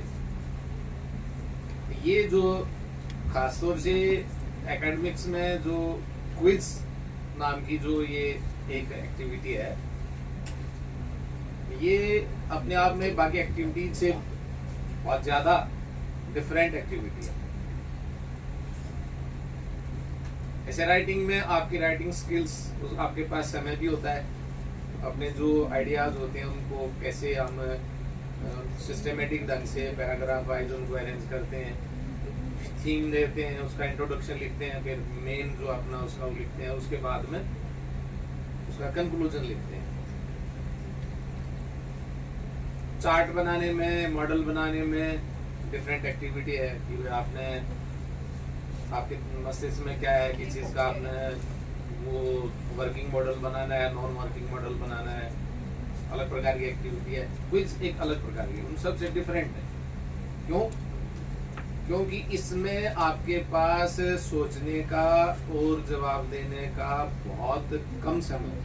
ये जो खासतौर से एकेडमिक्स में जो क्विज नाम की जो ये एक एक्टिविटी है, ये अपने आप में बाकी एक्टिविटी से बहुत ज्यादा डिफरेंट एक्टिविटी है। ऐसे राइटिंग में आपकी राइटिंग स्किल्स, आपके पास समय भी होता है, अपने जो आइडियाज होते हैं उनको कैसे हम सिस्टमेटिक ढंग से पैराग्राफ वाइज उनको अरेंज करते हैं, थीम देते हैं, उसका इंट्रोडक्शन लिखते हैं, फिर मेन जो अपना उसका लिखते हैं, उसके बाद में उसका कंक्लूजन लिखते हैं। चार्ट बनाने में, मॉडल बनाने में डिफरेंट एक्टिविटी है कि आपने आपके मस्तिष्क में क्या है, किस चीज़ का आपने वो वर्किंग मॉडल बनाना है, नॉन वर्किंग मॉडल बनाना है, अलग प्रकार की एक्टिविटी है। क्विज एक अलग प्रकार की, उन सबसे डिफरेंट है। क्यों? क्योंकि इसमें आपके पास सोचने का और जवाब देने का बहुत कम समय है,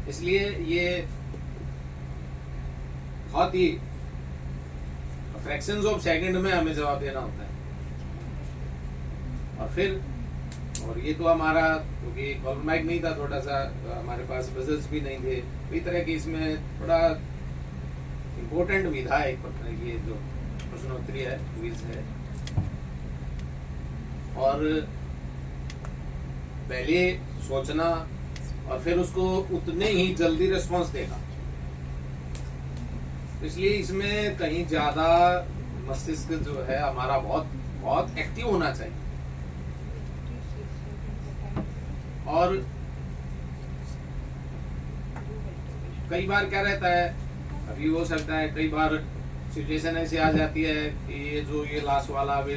इसलिए ये बहुत ही फ्रैक्शंस ऑफ सेकंड में हमें जवाब देना होता है। और ये तो हमारा, क्योंकि कॉलर माइक नहीं था, थोड़ा सा हमारे पास बजल्स भी नहीं थे, इस तरह की इसमें थोड़ा इम्पोर्टेंट विधा है ये जो प्रश्नोत्तरी है, क्विज है। और पहले सोचना और फिर उसको उतने ही जल्दी रिस्पॉन्स देगा। इसलिए इसमें कहीं ज्यादा मस्तिष्क जो है हमारा बहुत बहुत एक्टिव होना चाहिए। और कई बार क्या रहता है, अभी हो सकता है कई बार सिचुएशन ऐसी आ जाती है कि ये लास्ट वाला अभी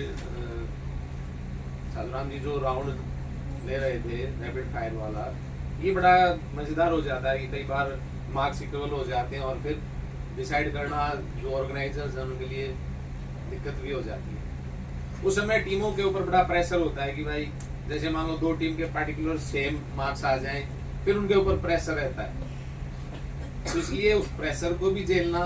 साधुराम जी जो राउंड ले रहे थे रैपिड फायर वाला, ये बड़ा मजेदार हो जाता है कि कई बार मार्क्स इक्वल हो जाते हैं और फिर डिसाइड करना जो ऑर्गेनाइजर्स हैं उनके लिए दिक्कत भी हो जाती है। उस समय टीमों के ऊपर बड़ा प्रेशर होता है कि भाई जैसे मान लो 2 टीम के पार्टिकुलर सेम मार्क्स आ जाएं, फिर उनके ऊपर प्रेशर रहता है। तो इसलिए उस प्रेशर को भी झेलना,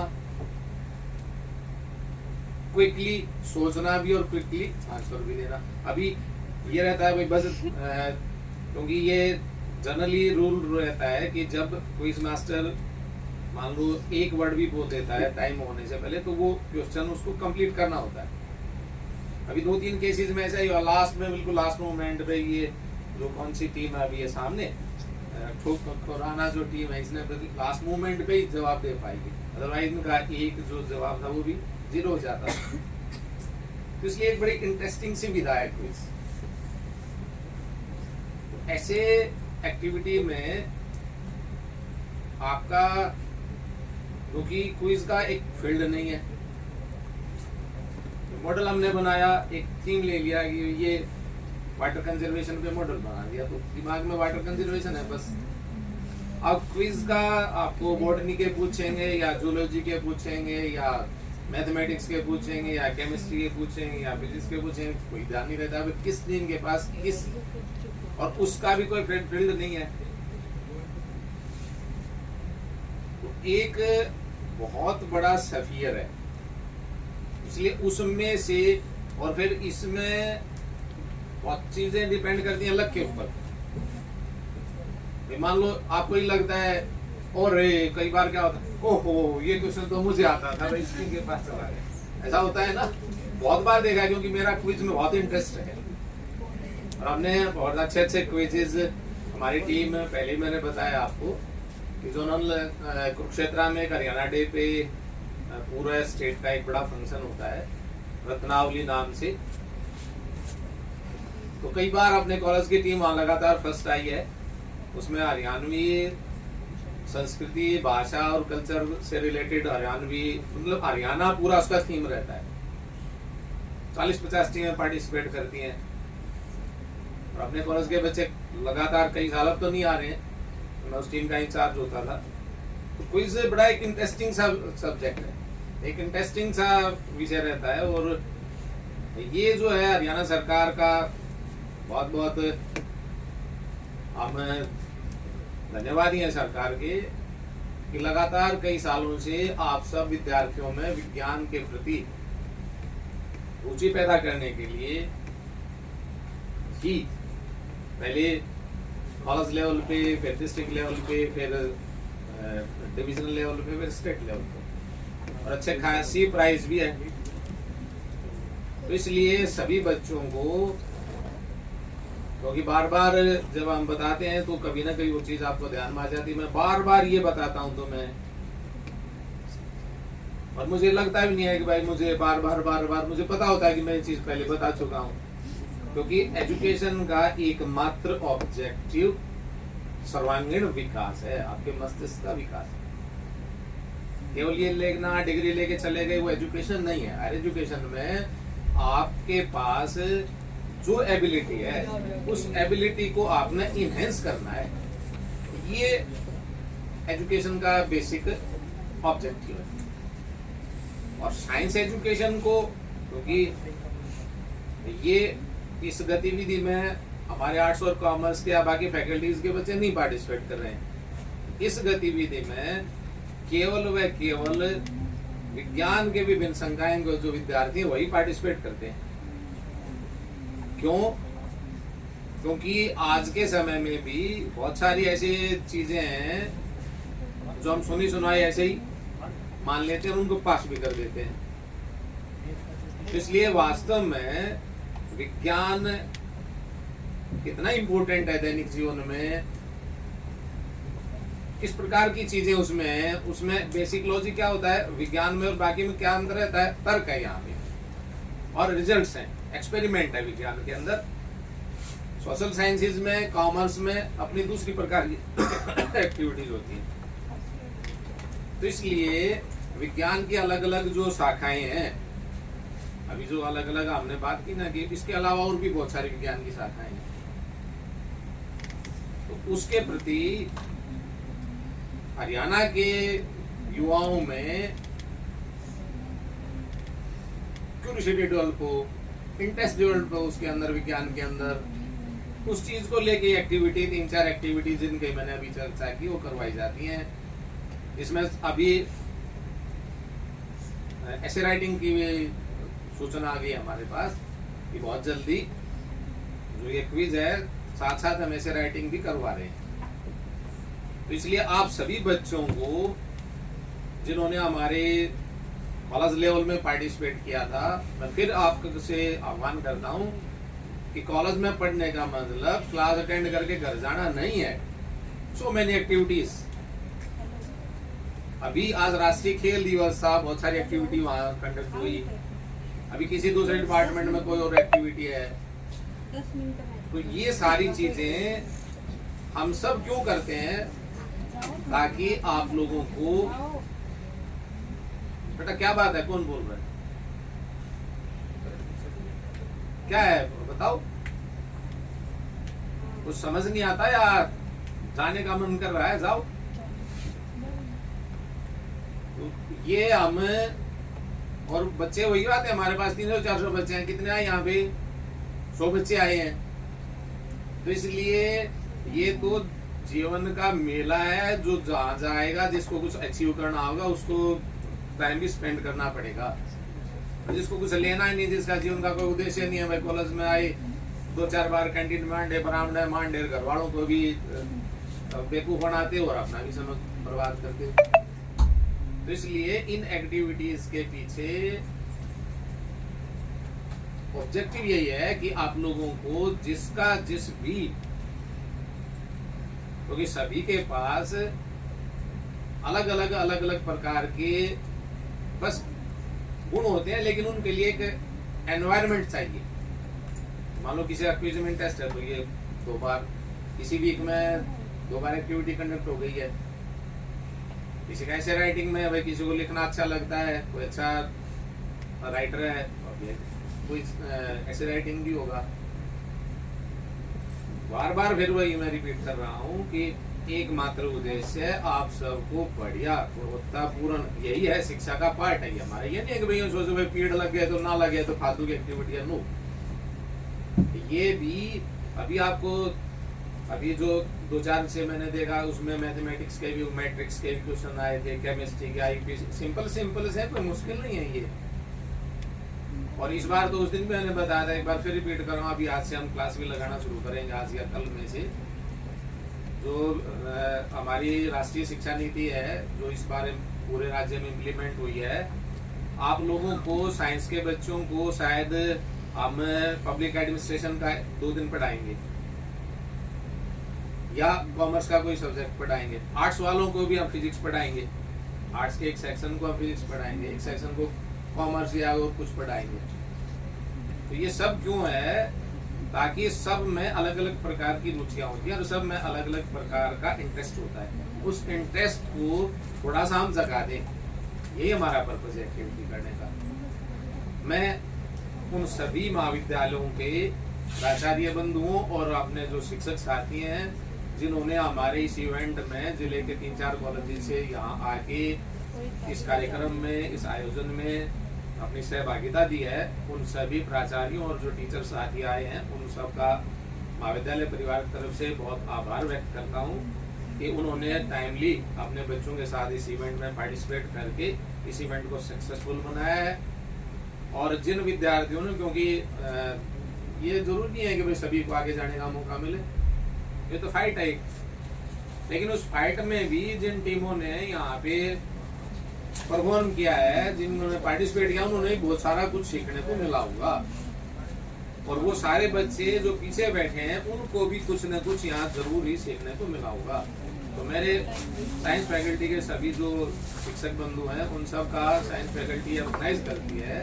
क्विकली सोचना भी और क्विकली आंसर भी देना। अभी ये रहता है भाई बस क्योंकि ये जनरली रूल रहता है कि जब क्विज मास्टर मान लो एक वर्ड भी बोल देता है टाइम होने से पहले, तो वो क्वेश्चन उसको कंप्लीट करना होता है। अभी 2-3 केसेस में ऐसा ही हुआ, लास्ट में बिल्कुल लास्ट मोमेंट पे ये जो कौन सी टीम है अभी ये सामने खुराना जो टीम है, इसने लास्ट मोमेंट पे ही जवाब दे पाएगी, अदरवाइज इनका एक जो जवाब था वो भी 0 हो जाता था। तो इसलिए एक बड़ी इंटरेस्टिंग सी विधा है क्विज। ऐसे एक्टिविटी में आपका, क्योंकि क्विज का एक फील्ड नहीं है, मॉडल हमने बनाया, एक थीम ले लिया कि ये वाटर कंजर्वेशन पे मॉडल बना दिया, तो दिमाग में वाटर कंजर्वेशन है बस। अब क्विज का आपको बॉटनी के पूछेंगे या जूलॉजी के पूछेंगे या मैथमेटिक्स के पूछेंगे या केमिस्ट्री के पूछेंगे या फिजिक्स के पूछेंगे, कोई ध्यान नहीं रहता किस टीम के पास किस, और उसका भी कोई फील्ड नहीं है। तो एक बहुत बड़ा सफियर है, इसलिए उसमें से, और फिर इसमें बहुत चीजें डिपेंड करती हैं लक के ऊपर। मान लो आपको ही लगता है, और कई बार क्या होता है, ओहो ये क्वेश्चन तो मुझे आता था भाई इसके पास चला गया, ऐसा होता है ना, बहुत बार देखा है क्योंकि मेरा क्विज में बहुत इंटरेस्ट है और हमने बहुत अच्छे अच्छे क्विजेज हमारी टीम, पहले ही मैंने बताया आपको कि जोनल कुरुक्षेत्र में हरियाणा डे पे पूरा स्टेट का एक बड़ा फंक्शन होता है रत्नावली नाम से। तो कई बार अपने कॉलेज की टीम वहां लगातार फर्स्ट आई है, उसमें हरियाणवी संस्कृति भाषा और कल्चर से रिलेटेड हरियाणवी, मतलब हरियाणा पूरा उसका थीम रहता है। 40-50 टीमें पार्टिसिपेट करती हैं और अपने कॉलेज के बच्चे लगातार कई साल अब तो नहीं आ रहे हैं, तो मैं उस टीम का इंचार्ज होता था। तो क्विज बड़ा एक इंटरेस्टिंग सा सब्जेक्ट है, एक इंटरेस्टिंग सा विषय रहता है। और ये जो है हरियाणा सरकार का बहुत बहुत हम धन्यवादी हैं सरकार के कि लगातार कई सालों से आप सब विद्यार्थियों में विज्ञान के प्रति रुचि पैदा करने के लिए ही पहले कॉलेज लेवल पे, फिर डिस्ट्रिक्ट लेवल पे, फिर डिविजनल लेवल पे, फिर स्टेट लेवल पे, और अच्छे खासी प्राइज भी है। तो इसलिए सभी बच्चों को, क्योंकि बार बार जब हम बताते हैं तो कभी ना कभी वो चीज आपको ध्यान में आ जाती है। मैं बार बार ये बताता हूं तो मैं, और मुझे लगता भी नहीं है कि भाई मुझे बार बार मुझे पता होता है कि मैं ये चीज पहले बता चुका हूं, क्योंकि एजुकेशन का एकमात्र ऑब्जेक्टिव सर्वांगीण विकास है, आपके मस्तिष्क का विकास है। केवल ये लेना डिग्री लेके चले गए वो एजुकेशन नहीं है। हर एजुकेशन में आपके पास जो एबिलिटी है उस एबिलिटी को आपने इनहेंस करना है, ये एजुकेशन का बेसिक ऑब्जेक्टिव है। और साइंस एजुकेशन को, क्योंकि ये इस गतिविधि में हमारे आर्ट्स और कॉमर्स के या बाकी फैकल्टीज के बच्चे नहीं पार्टिसिपेट कर रहे हैं। इस गतिविधि में केवल व केवल विज्ञान के विभिन्न संकायों के जो विद्यार्थी हैं वही पार्टिसिपेट करते हैं। क्यों? क्योंकि आज के समय में भी बहुत सारी ऐसी चीजें हैं जो हम सुनी सुनाई ऐसे ही मान लेते हैं और उनको पास भी कर देते हैं। इसलिए वास्तव में विज्ञान कितना इम्पोर्टेंट है दैनिक जीवन में, इस प्रकार की चीजें उसमें हैं। उसमें बेसिक लॉजिक क्या होता है, विज्ञान में और बाकी में क्या अंतर रहता है, तर्क है यहाँ पे और रिजल्ट्स हैं, एक्सपेरिमेंट है विज्ञान के अंदर। सोशल साइंसेज में, कॉमर्स में अपनी दूसरी प्रकार की एक्टिविटीज होती हैं। तो इसलिए विज्ञान की अलग अलग जो शाखाएं हैं, अभी जो अलग अलग हमने बात की ना, कि इसके अलावा और भी बहुत सारी विज्ञान की शाखाएं हैं, तो उसके प्रति हरियाणा के युवाओं में क्यूरियोसिटी डेवलप हो, इंटरेस्ट डेवलप हो उसके अंदर, विज्ञान के अंदर, उस चीज को लेके एक्टिविटी, 3-4 एक्टिविटीज जिनके मैंने अभी चर्चा की वो करवाई जाती हैं। इसमें अभी ऐसे राइटिंग की सूचना आ गई हमारे पास कि बहुत जल्दी जो ये क्विज है साथ साथ हम ऐसे राइटिंग भी करवा रहे हैं। तो इसलिए आप सभी बच्चों को जिन्होंने हमारे कॉलेज लेवल में पार्टिसिपेट किया था, मैं फिर आपसे आह्वान करता हूं कि कॉलेज में पढ़ने का मतलब क्लास अटेंड करके घर जाना नहीं है। सो मेनी एक्टिविटीज, अभी आज राष्ट्रीय खेल दिवस था, बहुत सारी एक्टिविटी वहां कंडक्ट हुई। अभी किसी दूसरे डिपार्टमेंट में कोई और एक्टिविटी है। तो ये सारी चीजें हम सब क्यों करते हैं, ताकि आप लोगों को, बेटा क्या बात है, कौन बोल रहा है, क्या है बताओ, कुछ समझ नहीं आता या जाने का मन कर रहा है, जाओ। तो ये हम, और बच्चे वही बात है, हमारे पास 300-400 बच्चे हैं, कितने आए यहाँ पे, 100 बच्चे आए हैं। तो इसलिए ये तो जीवन का मेला है, जो जहाँ जाएगा, जिसको कुछ अचीव करना होगा उसको टाइम भी स्पेंड करना पड़ेगा। जिसको कुछ लेना ही नहीं, जिसका जीवन का कोई उद्देश्य नहीं है, भाई कॉलेज में आए 2-4 बार कैंटीन मांडे, बरामडे मांडे, घर वालों को भी बेवकूफ बनाते और अपना भी समय बर्बाद करते। तो इसलिए इन एक्टिविटीज के पीछे ऑब्जेक्टिव यही है कि आप लोगों को जिसका जिस भी, क्योंकि सभी के पास अलग अलग प्रकार के बस गुण होते हैं, लेकिन उनके लिए एक एनवायरनमेंट चाहिए। मान लो किसी क्विज में टेस्ट है, तो ये 2 बार, इसी वीक में 2 बार एक्टिविटी कंडक्ट हो गई है। किसी का ऐसे राइटिंग में, भाई किसी को लिखना अच्छा लगता है, कोई अच्छा राइटर है, कोई ऐसे राइटिंग भी होगा। बार बार फिर वही मैं रिपीट कर रहा हूँ कि एकमात्र उद्देश्य है आप सबको बढ़िया गुणवत्तापूर्ण, यही है शिक्षा का पार्ट है ये हमारा। ये नहीं है कि भाई सोचो भाई पीरियड लग गए तो ना लगे तो फालतू की एक्टिविटी है, नो। ये भी अभी आपको, अभी जो 2-4 से मैंने देखा उसमें मैथमेटिक्स के भी, मैट्रिक्स के भी क्वेश्चन आए थे, केमिस्ट्री के, आईपी, सिंपल से, कोई मुश्किल नहीं है ये। और इस बार तो उस दिन भी मैंने बताया था, एक बार फिर रिपीट कर रहा हूँ, अभी आज से हम क्लास भी लगाना शुरू करेंगे, आज या कल में से। जो हमारी राष्ट्रीय शिक्षा नीति है, जो इस बार पूरे राज्य में इम्प्लीमेंट हुई है, आप लोगों को, साइंस के बच्चों को शायद हम पब्लिक एडमिनिस्ट्रेशन का 2 दिन पढ़ाएंगे, या कॉमर्स का कोई सब्जेक्ट पढ़ाएंगे। आर्ट्स वालों को भी हम फिजिक्स पढ़ाएंगे, आर्ट्स के एक सेक्शन को हम फिजिक्स पढ़ाएंगे, एक सेक्शन को कॉमर्स या और कुछ पढ़ाएंगे। तो ये सब क्यों है, ताकि सब में अलग अलग प्रकार की रुचियां होती हैं और सब में अलग अलग प्रकार का इंटरेस्ट होता है। उस इंटरेस्ट को थोड़ा सा हम जगा दें, यही हमारा पर्पज है एक्टिविटी करने का। मैं उन सभी महाविद्यालयों के प्राचार्य बंधुओं और अपने जो शिक्षक साथी हैं, जिन्होंने हमारे इस इवेंट में जिले के 3-4 कॉलेज से यहाँ आके इस कार्यक्रम में, इस आयोजन में अपनी सहभागिता दी है, उन सभी प्राचार्यों और जो टीचर साथी आए हैं, उन सबका महाविद्यालय परिवार की तरफ से बहुत आभार व्यक्त करता हूँ कि उन्होंने टाइमली अपने बच्चों के साथ इस इवेंट में पार्टिसिपेट करके इस इवेंट को सक्सेसफुल बनाया है। और जिन विद्यार्थियों ने, क्योंकि ये जरूरी नहीं है कि भाई सभी को आगे जाने का मौका मिले, ये तो फाइट है, लेकिन उस फाइट में भी जिन टीमों ने यहाँ पे परफॉर्म किया है, जिन्होंने पार्टिसिपेट किया, उन्होंने बहुत सारा कुछ सीखने को मिला होगा। और वो सारे बच्चे जो पीछे बैठे हैं, उनको भी कुछ न कुछ यहाँ जरूर ही सीखने को मिला होगा। तो मेरे साइंस फैकल्टी के सभी जो शिक्षक बंधु हैं उन सब का साइंस फैकल्टी ऑर्गेनाइज करती है,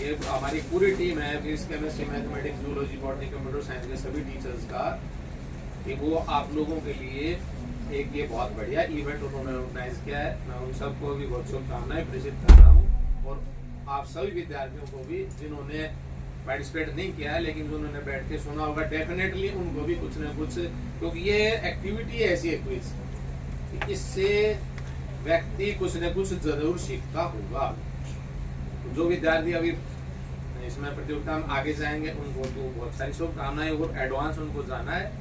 ये हमारी पूरी टीम है physics chemistry mathematics zoology botany computer science के सभी टीचर्स का, कि वो आप लोगों के लिए एक ये बहुत बढ़िया इवेंट उन्होंने ऑर्गेनाइज किया है। मैं उन सबको भी बहुत शुभकामनाएं प्रेषित कर रहा हूँ, और आप सभी विद्यार्थियों को भी जिन्होंने पार्टिसिपेट नहीं किया है लेकिन जिन्होंने बैठ के सुना होगा, डेफिनेटली उनको भी कुछ न कुछ, क्योंकि ये एक्टिविटी ऐसी है क्विज, इससे व्यक्ति कुछ न कुछ जरूर सीखता होगा। जो विद्यार्थी अभी इसमें प्रतियोगिता में आगे जाएंगे उनको तो बहुत सारी शुभकामनाएं, और एडवांस उनको जाना है,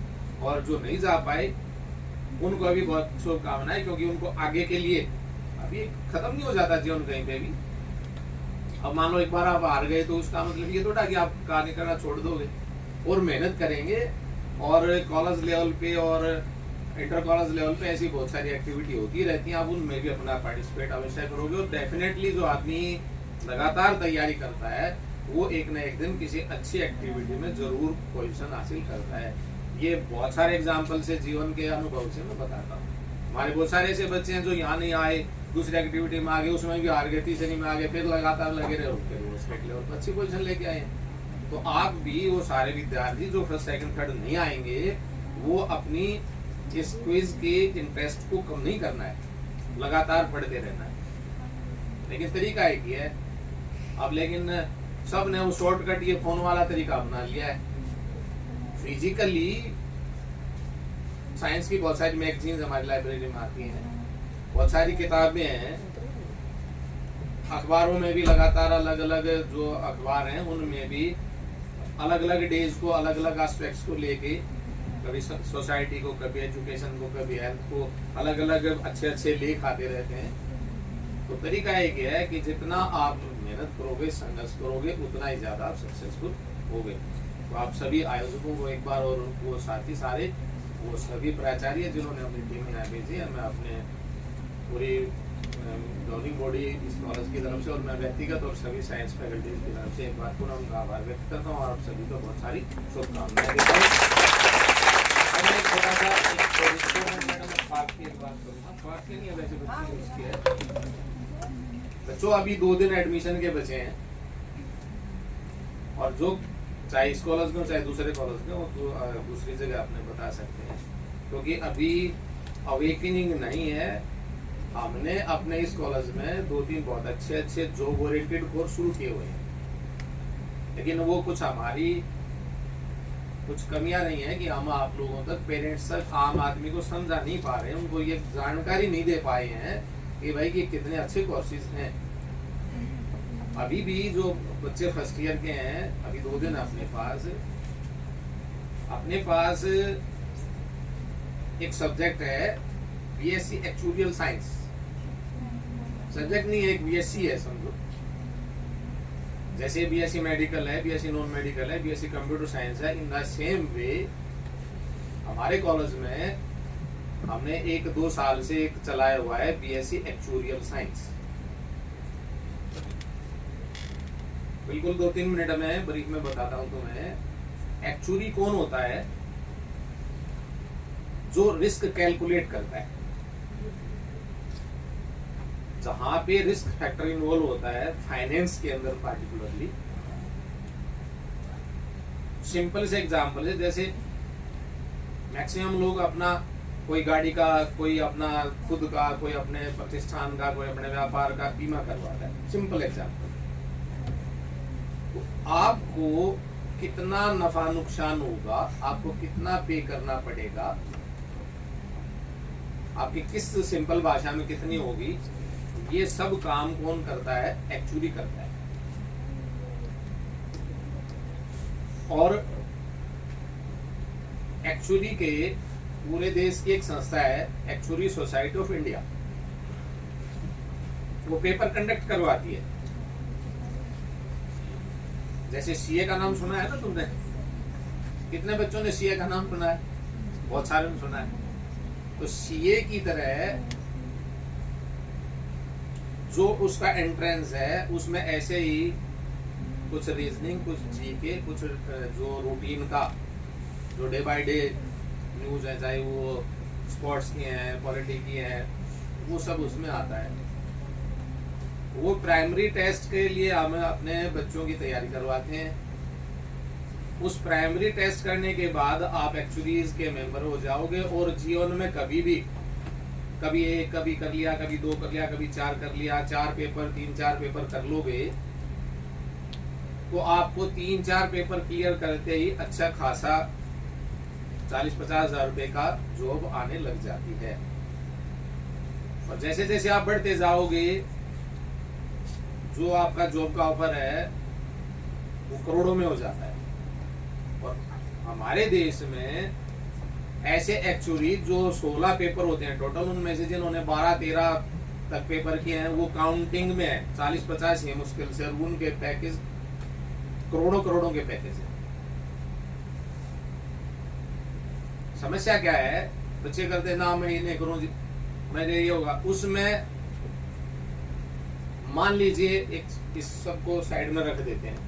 और जो नहीं जा पाए उनको अभी बहुत शुभकामनाएं, क्योंकि उनको आगे के लिए अभी खत्म नहीं हो जाता जीवन कहीं पे भी। अब मान लो एक बार आप हार गए तो उसका मतलब ये थोड़ा कि आप कार्य करना छोड़ दोगे, और मेहनत करेंगे, और कॉलेज लेवल पे और इंटर कॉलेज लेवल पे ऐसी बहुत सारी एक्टिविटी होती रहती हैं, आप उनमें भी अपना पार्टिसिपेट अवश्य करोगे। और डेफिनेटली जो आदमी लगातार तैयारी करता है वो एक न एक दिन किसी अच्छी एक्टिविटी में जरूर पोजीशन हासिल करता है। ये बहुत सारे एग्जाम्पल से, जीवन के अनुभव से मैं बताता हूँ। हमारे बहुत सारे ऐसे बच्चे हैं जो यहाँ नहीं आए, दूसरी एक्टिविटी में आ गए, उसमें भी हार गए, तीसरी में आ गए, फिर लगातार लगे रहे, फिर वो स्टेट लेवल पर अच्छी पोजीशन लेके आए। तो आप भी वो सारे विद्यार्थी जो फर्स्ट सेकंड थर्ड नहीं आएंगे, वो अपनी इस क्विज के इंटरेस्ट को कम नहीं करना है, लगातार पढ़ते रहना है। लेकिन तरीका एक ही है अब, लेकिन सब ने वो शॉर्टकट ये फोन वाला तरीका अपना लिया है। फिजिकली साइंस की बहुत सारी मैगजीन्स हमारी लाइब्रेरी में आती हैं, बहुत सारी किताबें हैं, अखबारों में भी लगातार अलग अलग जो अखबार हैं उनमें भी अलग अलग डेज को, अलग अलग एस्पेक्ट्स को लेके, कभी सोसाइटी को, कभी एजुकेशन को, कभी हेल्थ को, अलग अलग अच्छे अच्छे लेख आते रहते हैं। तो तरीका एक है कि जितना आप मेहनत करोगे, संघर्ष करोगे, उतना ही ज्यादा आप सक्सेसफुल होगे। तो आप सभी आयोजकों को एक बार, और वो साथी सारे वो सभी प्राचार्य जिन्होंने अपनी टीम में यहाँ भेजी है, मैं अपने पूरी गवर्निंग बॉडी इस कॉलेज की तरफ से और मैं व्यक्तिगत और सभी साइंस फैकल्टीज की तरफ से एक बार पुनः उनका आभार व्यक्त करता हूँ, और आप सभी को बहुत सारी शुभकामनाएं देता हूँ। एक छोटा सा बच्चों, अभी 2 दिन एडमिशन के बचे हैं, और जो चाहे इस कॉलेज में चाहे दूसरे कॉलेज में, वो दूसरी जगह अपने बता सकते हैं, क्योंकि अभी अवेकनिंग नहीं है। हमने अपने इस कॉलेज में 2-3 बहुत अच्छे अच्छे जॉब ओरिएंटेड कोर्स शुरू किए हुए हैं, लेकिन वो कुछ हमारी कुछ कमियां नहीं है कि हम आप लोगों तक, पेरेंट्स तक, आम आदमी को समझा नहीं पा रहे हैं, उनको ये जानकारी नहीं दे पाए हैं कि भाई कि कितने अच्छे कोर्सेज हैं। अभी भी जो बच्चे फर्स्ट ईयर के हैं, अभी 2 दिन अपने पास एक सब्जेक्ट है बीएससी एक्चुअल साइंस, सब्जेक्ट नहीं है, एक बीएससी है समझो। जैसे बीएससी मेडिकल है, बीएससी नॉन मेडिकल है, बीएससी कंप्यूटर साइंस है, इन द सेम वे हमारे कॉलेज में हमने 1-2 साल से एक चलाया हुआ है बीएससी एक्चुअल साइंस। बिल्कुल 2-3 मिनट में ब्रीफ में बताता हूं तुम्हें। एक्चुअली कौन होता है? जो रिस्क कैलकुलेट करता है, जहां पे रिस्क फैक्टर इन्वॉल्व होता है फाइनेंस के अंदर पार्टिकुलरली। सिंपल से एग्जांपल है, जैसे मैक्सिमम लोग अपना कोई गाड़ी का, कोई अपना खुद का, कोई अपने प्रतिष्ठान का, कोई अपने व्यापार का बीमा करवाता है। Simple example. तो आपको कितना नफा नुकसान होगा, आपको कितना पे करना पड़ेगा, आपकी किस सिंपल भाषा में कितनी होगी, ये सब काम कौन करता है? एक्चुअली करता है। और एक्चुअली के पूरे देश की एक संस्था है, एक्चुअली सोसाइटी ऑफ इंडिया, वो पेपर कंडक्ट करवाती है। जैसे सीए का नाम सुना है ना तुमने? कितने बच्चों ने सीए का नाम सुना है? बहुत सारे ने सुना है। तो सीए की तरह जो उसका एंट्रेंस है, उसमें ऐसे ही कुछ रीजनिंग, कुछ जीके, कुछ जो रूटीन का, जो डे बाय डे न्यूज है, चाहे वो स्पोर्ट्स की हैं, पॉलिटी की हैं, वो सब उसमें आता है। वो प्राइमरी टेस्ट के लिए हम अपने बच्चों की तैयारी करवाते हैं। उस प्राइमरी टेस्ट करने के बाद आप एक्चुअलीज के मेंबर हो जाओगे और जीवन में कभी भी कभी एक कभी कर लिया, कभी 2 कर लिया, कभी 4 कर लिया, 4 पेपर 3-4 पेपर कर लोगे तो आपको 3-4 पेपर क्लियर करते ही अच्छा खासा 40-50 हजार रुपए का जॉब आने लग जाती है। और जैसे जैसे आप बढ़ते जाओगे जो आपका जॉब का ऑफर है वो करोड़ों में हो जाता है। और हमारे देश में ऐसे एक्चुअली जो 16 पेपर होते हैं टोटल, उनमें से जिन्होंने 12-13 तक पेपर किए हैं वो काउंटिंग में है 40-50 ही मुश्किल से, और उनके पैकेज करोड़ों के पैकेज है। समस्या क्या है, बच्चे करते ना मैं ये नहीं करूं, मैंने ये होगा, उसमें मान लीजिए एक इस सबको साइड में रख देते हैं,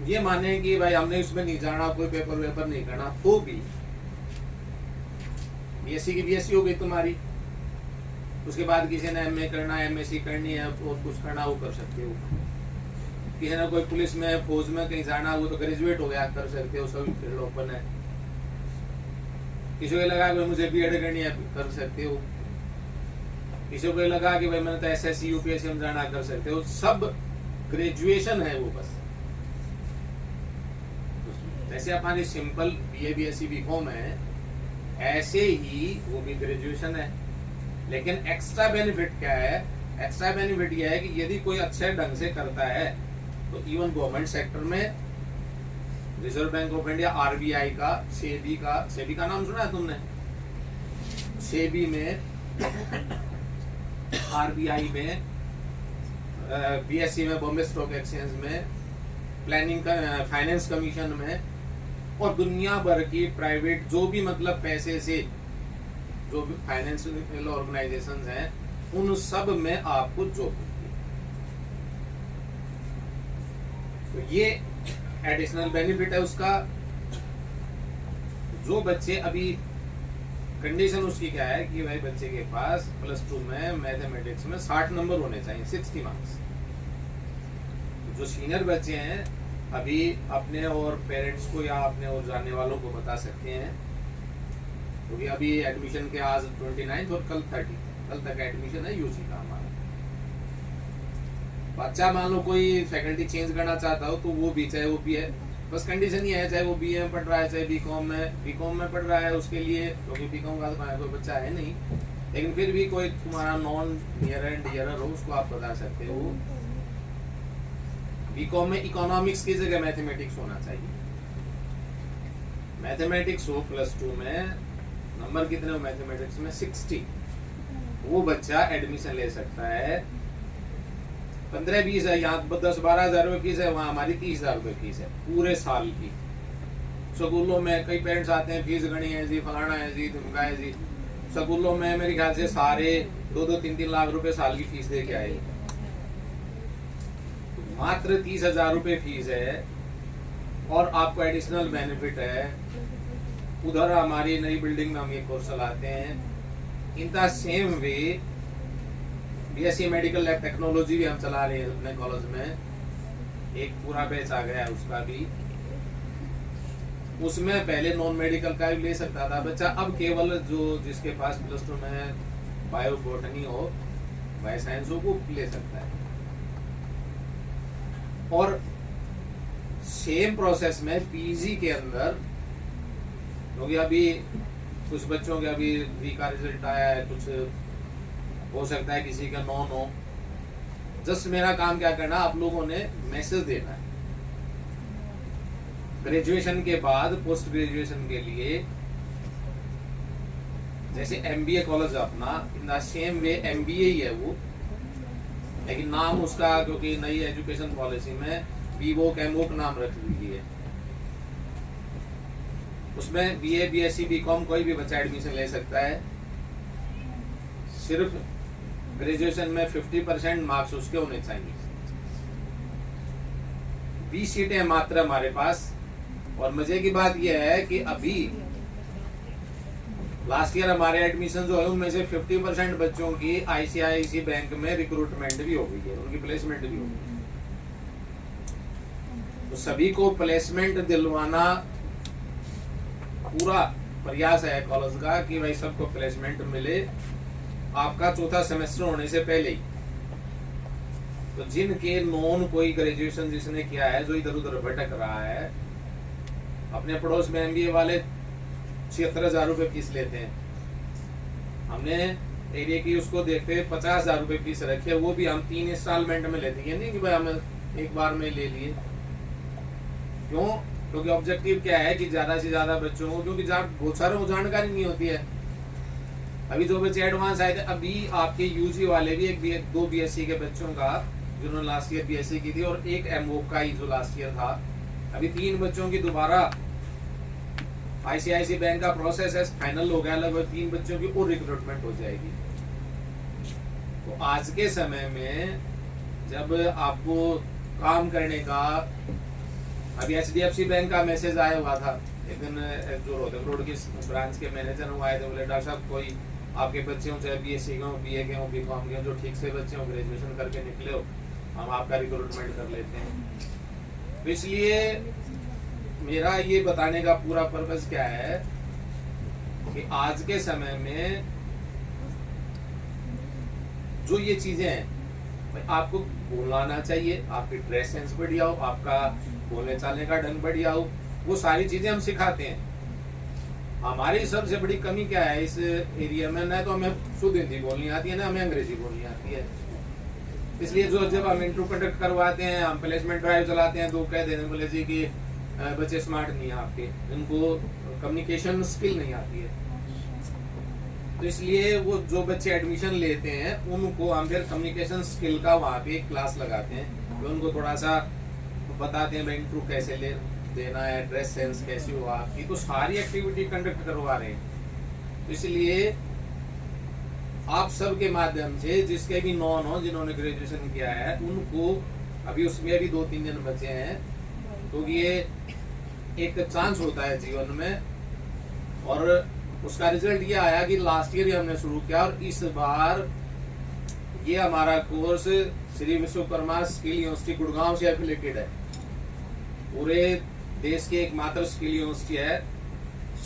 ये माने कि भाई हमने इसमें नहीं जाना, कोई पेपर वेपर नहीं करना, तो भी बीएससी की बीएससी हो गई तुम्हारी, उसके बाद किसी ने एमए करना है, एमएससी करनी है, और कुछ करना वो कर सकते हो। किसी ने कोई पुलिस में फौज में कहीं जाना, वो तो ग्रेजुएट हो गया, कर सकते हो, सभी फील्ड ओपन है। किसी को लगा कि मुझे बीएड करनी है, कर सकते हो। किसी को लगा कि भाई मैंने तो एसएससी यूपीएससी में जाना, कर सकते हो। सब ग्रेजुएशन है वो, बस जैसे हमारी सिंपल बीए बीएससी बीकॉम है, ऐसे ही वो भी ग्रेजुएशन है। लेकिन एक्स्ट्रा बेनिफिट क्या है, एक्स्ट्रा बेनिफिट यह है कि यदि कोई अच्छे ढंग से करता है तो इवन गवर्नमेंट सेक्टर में reserve bank of India, RBI का, सेबी का नाम सुना है तुमने? सेबी में, आरबीआई में, बीएससी में, बॉम्बे स्टॉक एक्सचेंज में, प्लानिंग का, फाइनेंस कमीशन में, और दुनिया भर की प्राइवेट जो भी मतलब पैसे से जो भी फाइनेंशियल ऑर्गेनाइजेशंस हैं, उन सब में आपको जॉब मिलती है। तो ये एडिशनल बेनिफिट है उसका। जो बच्चे अभी, कंडीशन उसकी क्या है कि भाई बच्चे के पास +2 में मैथमेटिक्स में 60 नंबर होने चाहिए, 60 मार्क्स। जो सीनियर बच्चे हैं अभी अपने और पेरेंट्स को या अपने और जानने वालों को बता सकते हैं, क्योंकि अभी एडमिशन के आज 29 और कल 30, कल तक एडमिशन है यूजी का हमारा। बच्चा मान लो कोई फैकल्टी चेंज करना चाहता हो तो वो भी, चाहे वो भी है, बस कंडीशन ये है, चाहे वो बीए में पढ़ रहा है, चाहे बीकॉम में पढ़ रहा है, उसके लिए, क्योंकि बीकॉम का कोई बच्चा है नहीं, लेकिन फिर भी कोई तुम्हारा नॉन नियर एंड डियर हो उसको आप बता सकते हो। बीकॉम में इकोनॉमिक्स की जगह मैथमेटिक्स होना चाहिए। मैथमेटिक्स हो +2 में, नंबर कितने हो मैथमेटिक्स में? 60। वो बच्चा एडमिशन ले सकता है। 15-20 है, यहाँ 10-12 हजार रुपए फीस है, वहाँ हमारी 30 हजार रुपए फीस है पूरे साल की। स्कूलों में कई पेरेंट्स आते हैं, फीस गणी है जी, फलाना है जी, धमका है जी। स्कूलों में मेरे ख्याल से सारे 2-2, 3-3 लाख रुपए साल की फीस दे के आए। मात्र 30 हजार रुपए फीस है, और आपको एडिशनल बेनिफिट है। उधर हमारी नई बिल्डिंग में हम ये कोर्स चलाते हैं। इन the same way BSc medical lab technology भी हम चला रहे हैं अपने कॉलेज में, एक पूरा बैच आ गया है उसका भी। उसमें पहले नॉन मेडिकल का भी ले सकता था बच्चा, अब केवल जो जिसके पास +2 में बायो बॉटनी हो, बायो साइंस हो, वो ले सकता है। और सेम प्रोसेस में पीजी के अंदर, क्योंकि अभी कुछ बच्चों के अभी 3 का रिजल्ट आया है, कुछ हो सकता है किसी का 9 हो। जस्ट मेरा काम क्या करना, आप लोगों ने मैसेज देना है ग्रेजुएशन के बाद पोस्ट ग्रेजुएशन के लिए। जैसे एमबीए कॉलेज अपना, in the same way MBA ही है वो, लेकिन नाम उसका क्योंकि नई एजुकेशन पॉलिसी में बीवोक एमवोक नाम रख लीजिए। उसमें बीए बीएससी बीकॉम कोई भी बच्चा एडमिशन ले सकता है। सिर्फ ग्रेजुएशन में 50% मार्क्स उसके होने चाहिए। 20 सीटें मात्र हमारे पास और मजे की बात यह है कि अभी लास्ट ईयर हमारे एडमिशन जो है उनमें से 50% बच्चों की आईसीआईसी बैंक में रिक्रूटमेंट भी हो गई है, उनकी प्लेसमेंट भी हो गई। तो सभी को प्लेसमेंट दिलवाना पूरा प्रयास है कॉलेज का कि भाई सबको प्लेसमेंट मिले आपका चौथा सेमेस्टर होने से पहले ही। तो जिनके नॉन कोई ग्रेजुएशन जिसने किया है, जो इधर उधर भटक रहा है, अपने पड़ोस में एमबीए वाले 76,000 रुपए फीस लेते हैं, हमने एरिया की उसको देखते हुए 50,000 रुपए फीस रखी है, वो भी हम 3 इंस्टॉलमेंट में लेते हैं, नहीं कि भाई हम एक बार में ले लिए। क्यों? क्योंकि ऑब्जेक्टिव क्या है कि ज्यादा से ज्यादा बच्चों को, क्योंकि बहुत सारों को जानकारी नहीं होती है। अभी जो बच्चे एडवांस आए थे, अभी आपके यूजी वाले भी 2 बीएससी के बच्चों का जिन्होंने लास्ट ईयर बीएससी की थी और एक एमओ का ही जो लास्ट ईयर था, अभी 3 बच्चों की दोबारा आईसीआईसी बैंक का प्रोसेस है, फाइनल हो गया, लगभग 3 बच्चों की और रिक्रूटमेंट हो जाएगी। तो आज के समय में जब आपको काम करने का, अभी एचडीएफसी बैंक का मैसेज आया हुआ था एक दिन, जो रोड की ब्रांच के मैनेजर वो आए थे, बोले डॉक्टर साहब कोई आपके बच्चे हो, चाहे बीएससी के हो, बीए के हो, बीकॉम के हो, जो ठीक से बच्चे हो, ग्रेजुएशन करके निकले हो, हम आपका रिक्रूटमेंट कर लेते हैं। तो इसलिए मेरा ये बताने का पूरा पर्पस क्या है कि आज के समय में जो ये चीजें हैं, भाई आपको बोलना आना चाहिए, आपकी ड्रेस सेंस बढ़िया हो, आपका बोलने चालने का ढंग बढ़िया हो, वो सारी चीजें हम सिखाते हैं। हमारी सबसे बड़ी कमी क्या है इस एरिया में, ना तो हमें शुद्ध हिंदी बोलनी आती है, ना हमें अंग्रेजी बोलनी आती है। इसलिए जो जब हम इंटरव्यू कंडक्ट करवाते हैं, हम प्लेसमेंट ड्राइव चलाते हैं, तो कह देते हैं बोले जी कि बच्चे स्मार्ट नहीं है आपके, इनको कम्युनिकेशन स्किल नहीं आती है। तो इसलिए वो जो बच्चे एडमिशन लेते हैं उनको हम फिर कम्युनिकेशन स्किल का वहाँ पे क्लास लगाते हैं, तो उनको थोड़ा सा बताते हैं भाई इंटरव्यू कैसे ले देना है, ड्रेस सेंस कैसी हो आपकी, तो सारी एक्टिविटी कंडक्ट करवा रहे हैं। तो इसलिए आप सब के माध्यम से जिसके भी नॉन हो, जिन्होंने ग्रेजुएशन किया है, उनको अभी उसमें भी 2-3 दिन बचे हैं, तो ये एक चांस होता है जीवन में। और उसका रिजल्ट ये आया कि लास्ट ईयर हमने शुरू किया और इस बार ये हमारा course Shri Vishwakarma skill university Gurgaon से एफिलेटेड है। पूरे देश की एकमात्र स्किल यूनिवर्सिटी है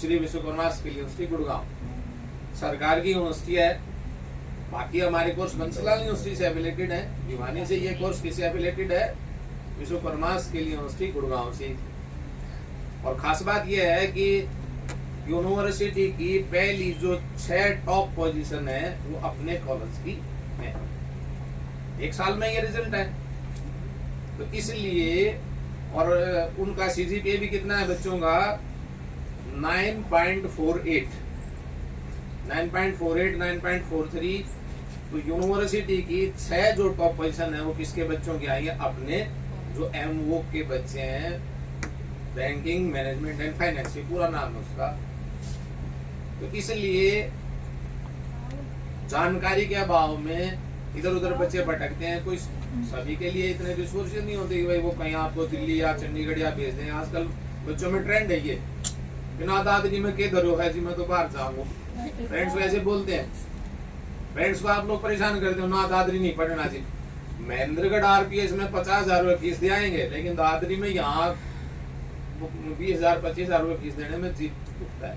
श्री विश्वकर्मा स्किल यूनिवर्सिटी गुड़गांव, सरकार की यूनिवर्सिटी है। बाकी हमारे कोर्स बंसीलाल यूनिवर्सिटी से एफिलेटेड है, भिवानी से ये कोर्स किससे एफिलेटेड है? विश्वकर्मा स्किल यूनिवर्सिटी गुड़गांव से। और खास बात यह है कि यूनिवर्सिटी की पहली जो 6 टॉप पोजीशन है वो अपने कॉलेज की है। 1 साल में ये रिजल्ट है। तो इसलिए, और उनका सीजीपीए भी कितना है बच्चों का? 9.48, 9.43। तो यूनिवर्सिटी की 6 जो टॉप पोजीशन है वो किसके बच्चों की आई है? अपने जो एमओ के बच्चे हैं, बैंकिंग मैनेजमेंट एंड फाइनेंस, पूरा नाम है उसका। तो इसलिए जानकारी के अभाव में इधर उधर बच्चे भटकते हैं। कोई सभी के लिए इतने रिसोर्सेज नहीं होते कि भाई वो कहीं आपको दिल्ली या चंडीगढ़ या भेज दें। आजकल बच्चों में ट्रेंड है ये, बिना दादाजी में के धरो है जी, मैं तो बाहर जाऊंगा। फ्रेंड्स वैसे बोलते हैं, फ्रेंड्स को आप लोग परेशान करते हो, ना दादरी नहीं पढ़ना जी। महेंद्रगढ़ आरपीएस में 50,000 रुपए फीस दे आएंगे, लेकिन दादरी में यहाँ 20,000-25,000 रुपए फीस देने में जीत उठता है।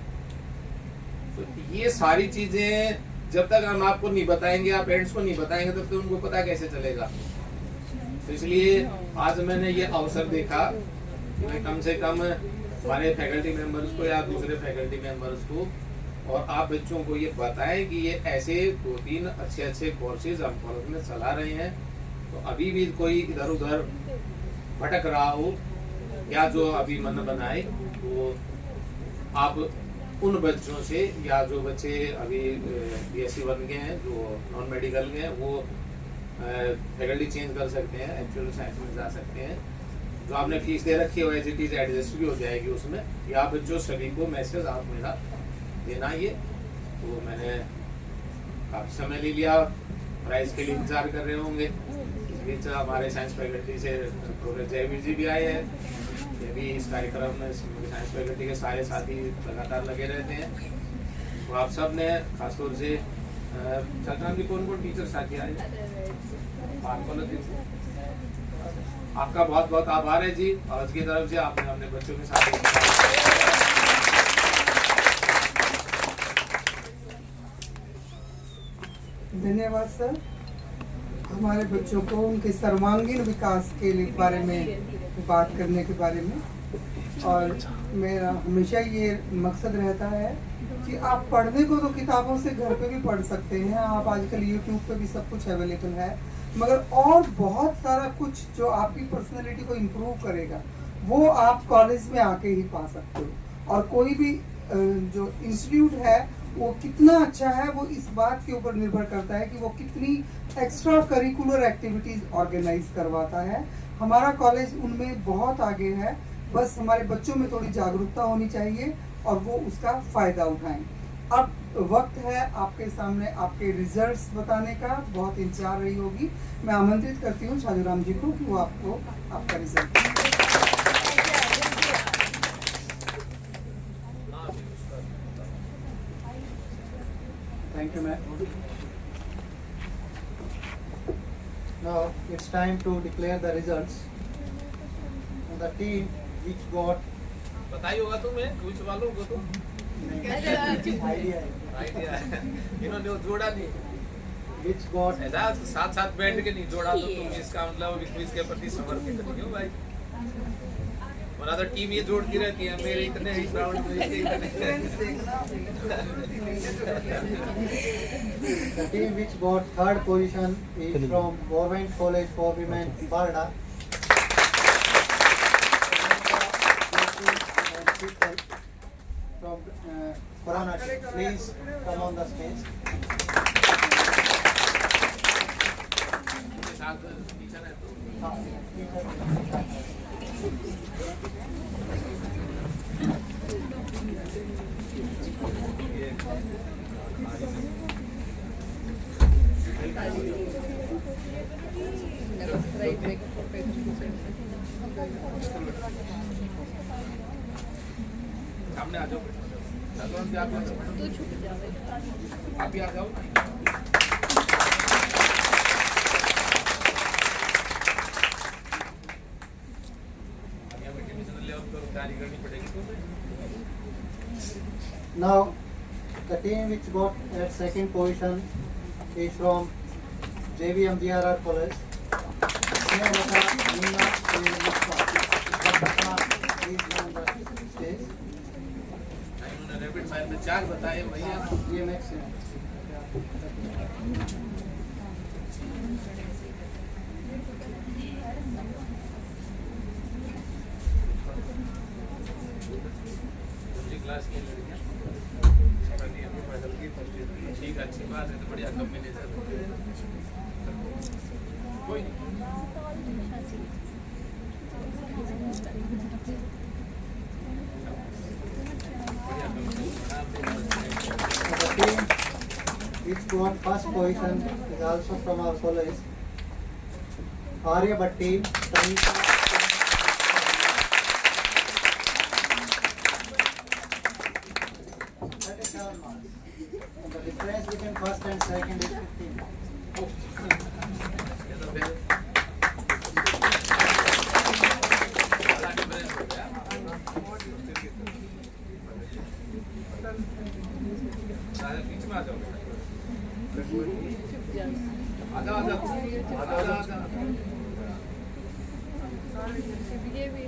तो ये सारी चीजें जब तक हम आपको नहीं बताएंगे, आप पेरेंट्स को नहीं बताएंगे, तब तक उनको पता कैसे चलेगा। तो इसलिए आज मैंने ये अवसर देखा कि मैं कम से कम हमारे फैकल्टी मेंबर्स को या दूसरे फैकल्टी मेंबर्स को और आप बच्चों को ये बताएं कि ये ऐसे 2-3 अच्छे कोर्सेज हम कॉलेज में चला रहे हैं। तो अभी भी कोई इधर उधर भटक रहा हो या जो अभी मन बनाए, तो आप उन बच्चों से, या जो बच्चे अभी बीएससी बन गए हैं, जो नॉन मेडिकल में हैं, वो फैकल्टी चेंज कर सकते हैं, एक्चुअल साइंस में जा सकते हैं। जो आपने फीस दे रखी हो एचटीज एडजस्ट भी हो जाएगी उसमें। या बच्चों सभी को मैसेज आप मेरा देना ये। तो मैंने काफ़ी समय ले लिया, प्राइज के लिए इंतजार कर रहे होंगे। इस बीच हमारे साइंस फैकल्टी से प्रोफेसर जयवीर जी भी आए हैं। ये भी इस कार्यक्रम में साइंस फैकल्टी के सारे साथी लगातार लगे रहते हैं। तो आप सब ने खासतौर से छात्राओं की कौन कौन टीचर साथी आए, आपका बहुत बहुत आभार है जी। और आज की तरफ से आपने अपने बच्चों के साथ धन्यवाद सर। हमारे बच्चों को उनके सर्वांगीण विकास के लिए बारे में बात करने के बारे में, और मेरा हमेशा ये मकसद रहता है कि आप पढ़ने को तो किताबों से घर पे भी पढ़ सकते हैं, आप आजकल यूट्यूब पे भी सब कुछ अवेलेबल है, मगर और बहुत सारा कुछ जो आपकी पर्सनैलिटी को इम्प्रूव करेगा वो आप कॉलेज में आके ही पा सकते हो। और कोई भी जो इंस्टीट्यूट है वो कितना अच्छा है वो इस बात के ऊपर निर्भर करता है कि वो कितनी एक्स्ट्रा करिकुलर एक्टिविटीज ऑर्गेनाइज करवाता है। हमारा कॉलेज उनमें बहुत आगे है, बस हमारे बच्चों में थोड़ी जागरूकता होनी चाहिए और वो उसका फायदा उठाएं। अब वक्त है आपके सामने आपके रिजल्ट्स बताने का, बहुत इंतजार रही होगी। मैं आमंत्रित करती हूँ छाजूराम जी को कि वो आपको आपका result. Thank you, ma'am. Now it's time to declare the results. And the team which got बताई होगा तुम्हें कुछ वालों को तो idea इन्होंने वो जोड़ा नहीं, which got ऐसा साथ साथ बैठ के नहीं जोड़ा तो तुम इसका मतलब क्विज के प्रति समर्पित नहीं हो भाई। वरना तो टीम ये जोड़ती रहती है, मेरे इतने ही राउंड में the team which got third position is from Government College for Women, Barda. From Coronati, please come on the stage. साथ टीचर है तो हाँ, सामने आ जाओ, तू छुप जावे। आप ही आ जाओ। Now, the team which got at second position is from JVMGRR College. Rapid fire में 4 बताए भैया, ये मैक्स है। क्लास की लड़कियां ठीक, अच्छी बात है, तो बढ़िया कॉम्बिनेशन। कोई नहीं, The team which got first position is also from our college. Aryabhat team, Tanisha. 37 marks. And the difference between first and second is 15. ये तो फिर बड़ा डिफरेंस हो गया। सारे बीच में आ जाओ, आजा आजा आजा आजा। ये भी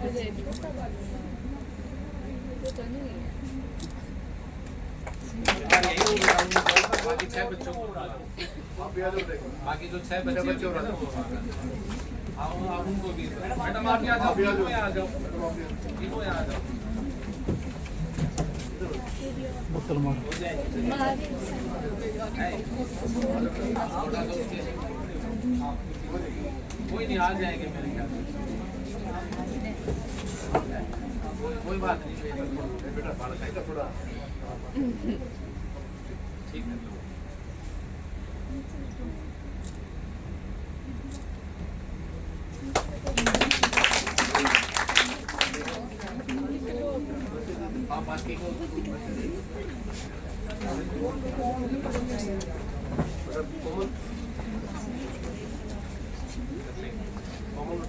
अरे छोटा वाला तो नहीं है। बाकी 6 बच्चों को बाकी जो 6 बच्चे हो रहा है आप उनको भी, मैडम आप यहाँ आ जाओ, यहाँ आ जाओ, तीनों यहाँ आ जाओ। हो जाएगी कोई नहीं, आ जाएंगे मेरे ख्याल से, कोई बात नहीं बेटा, बाल खाएगा थोड़ा ठीक है। आप बाकी को common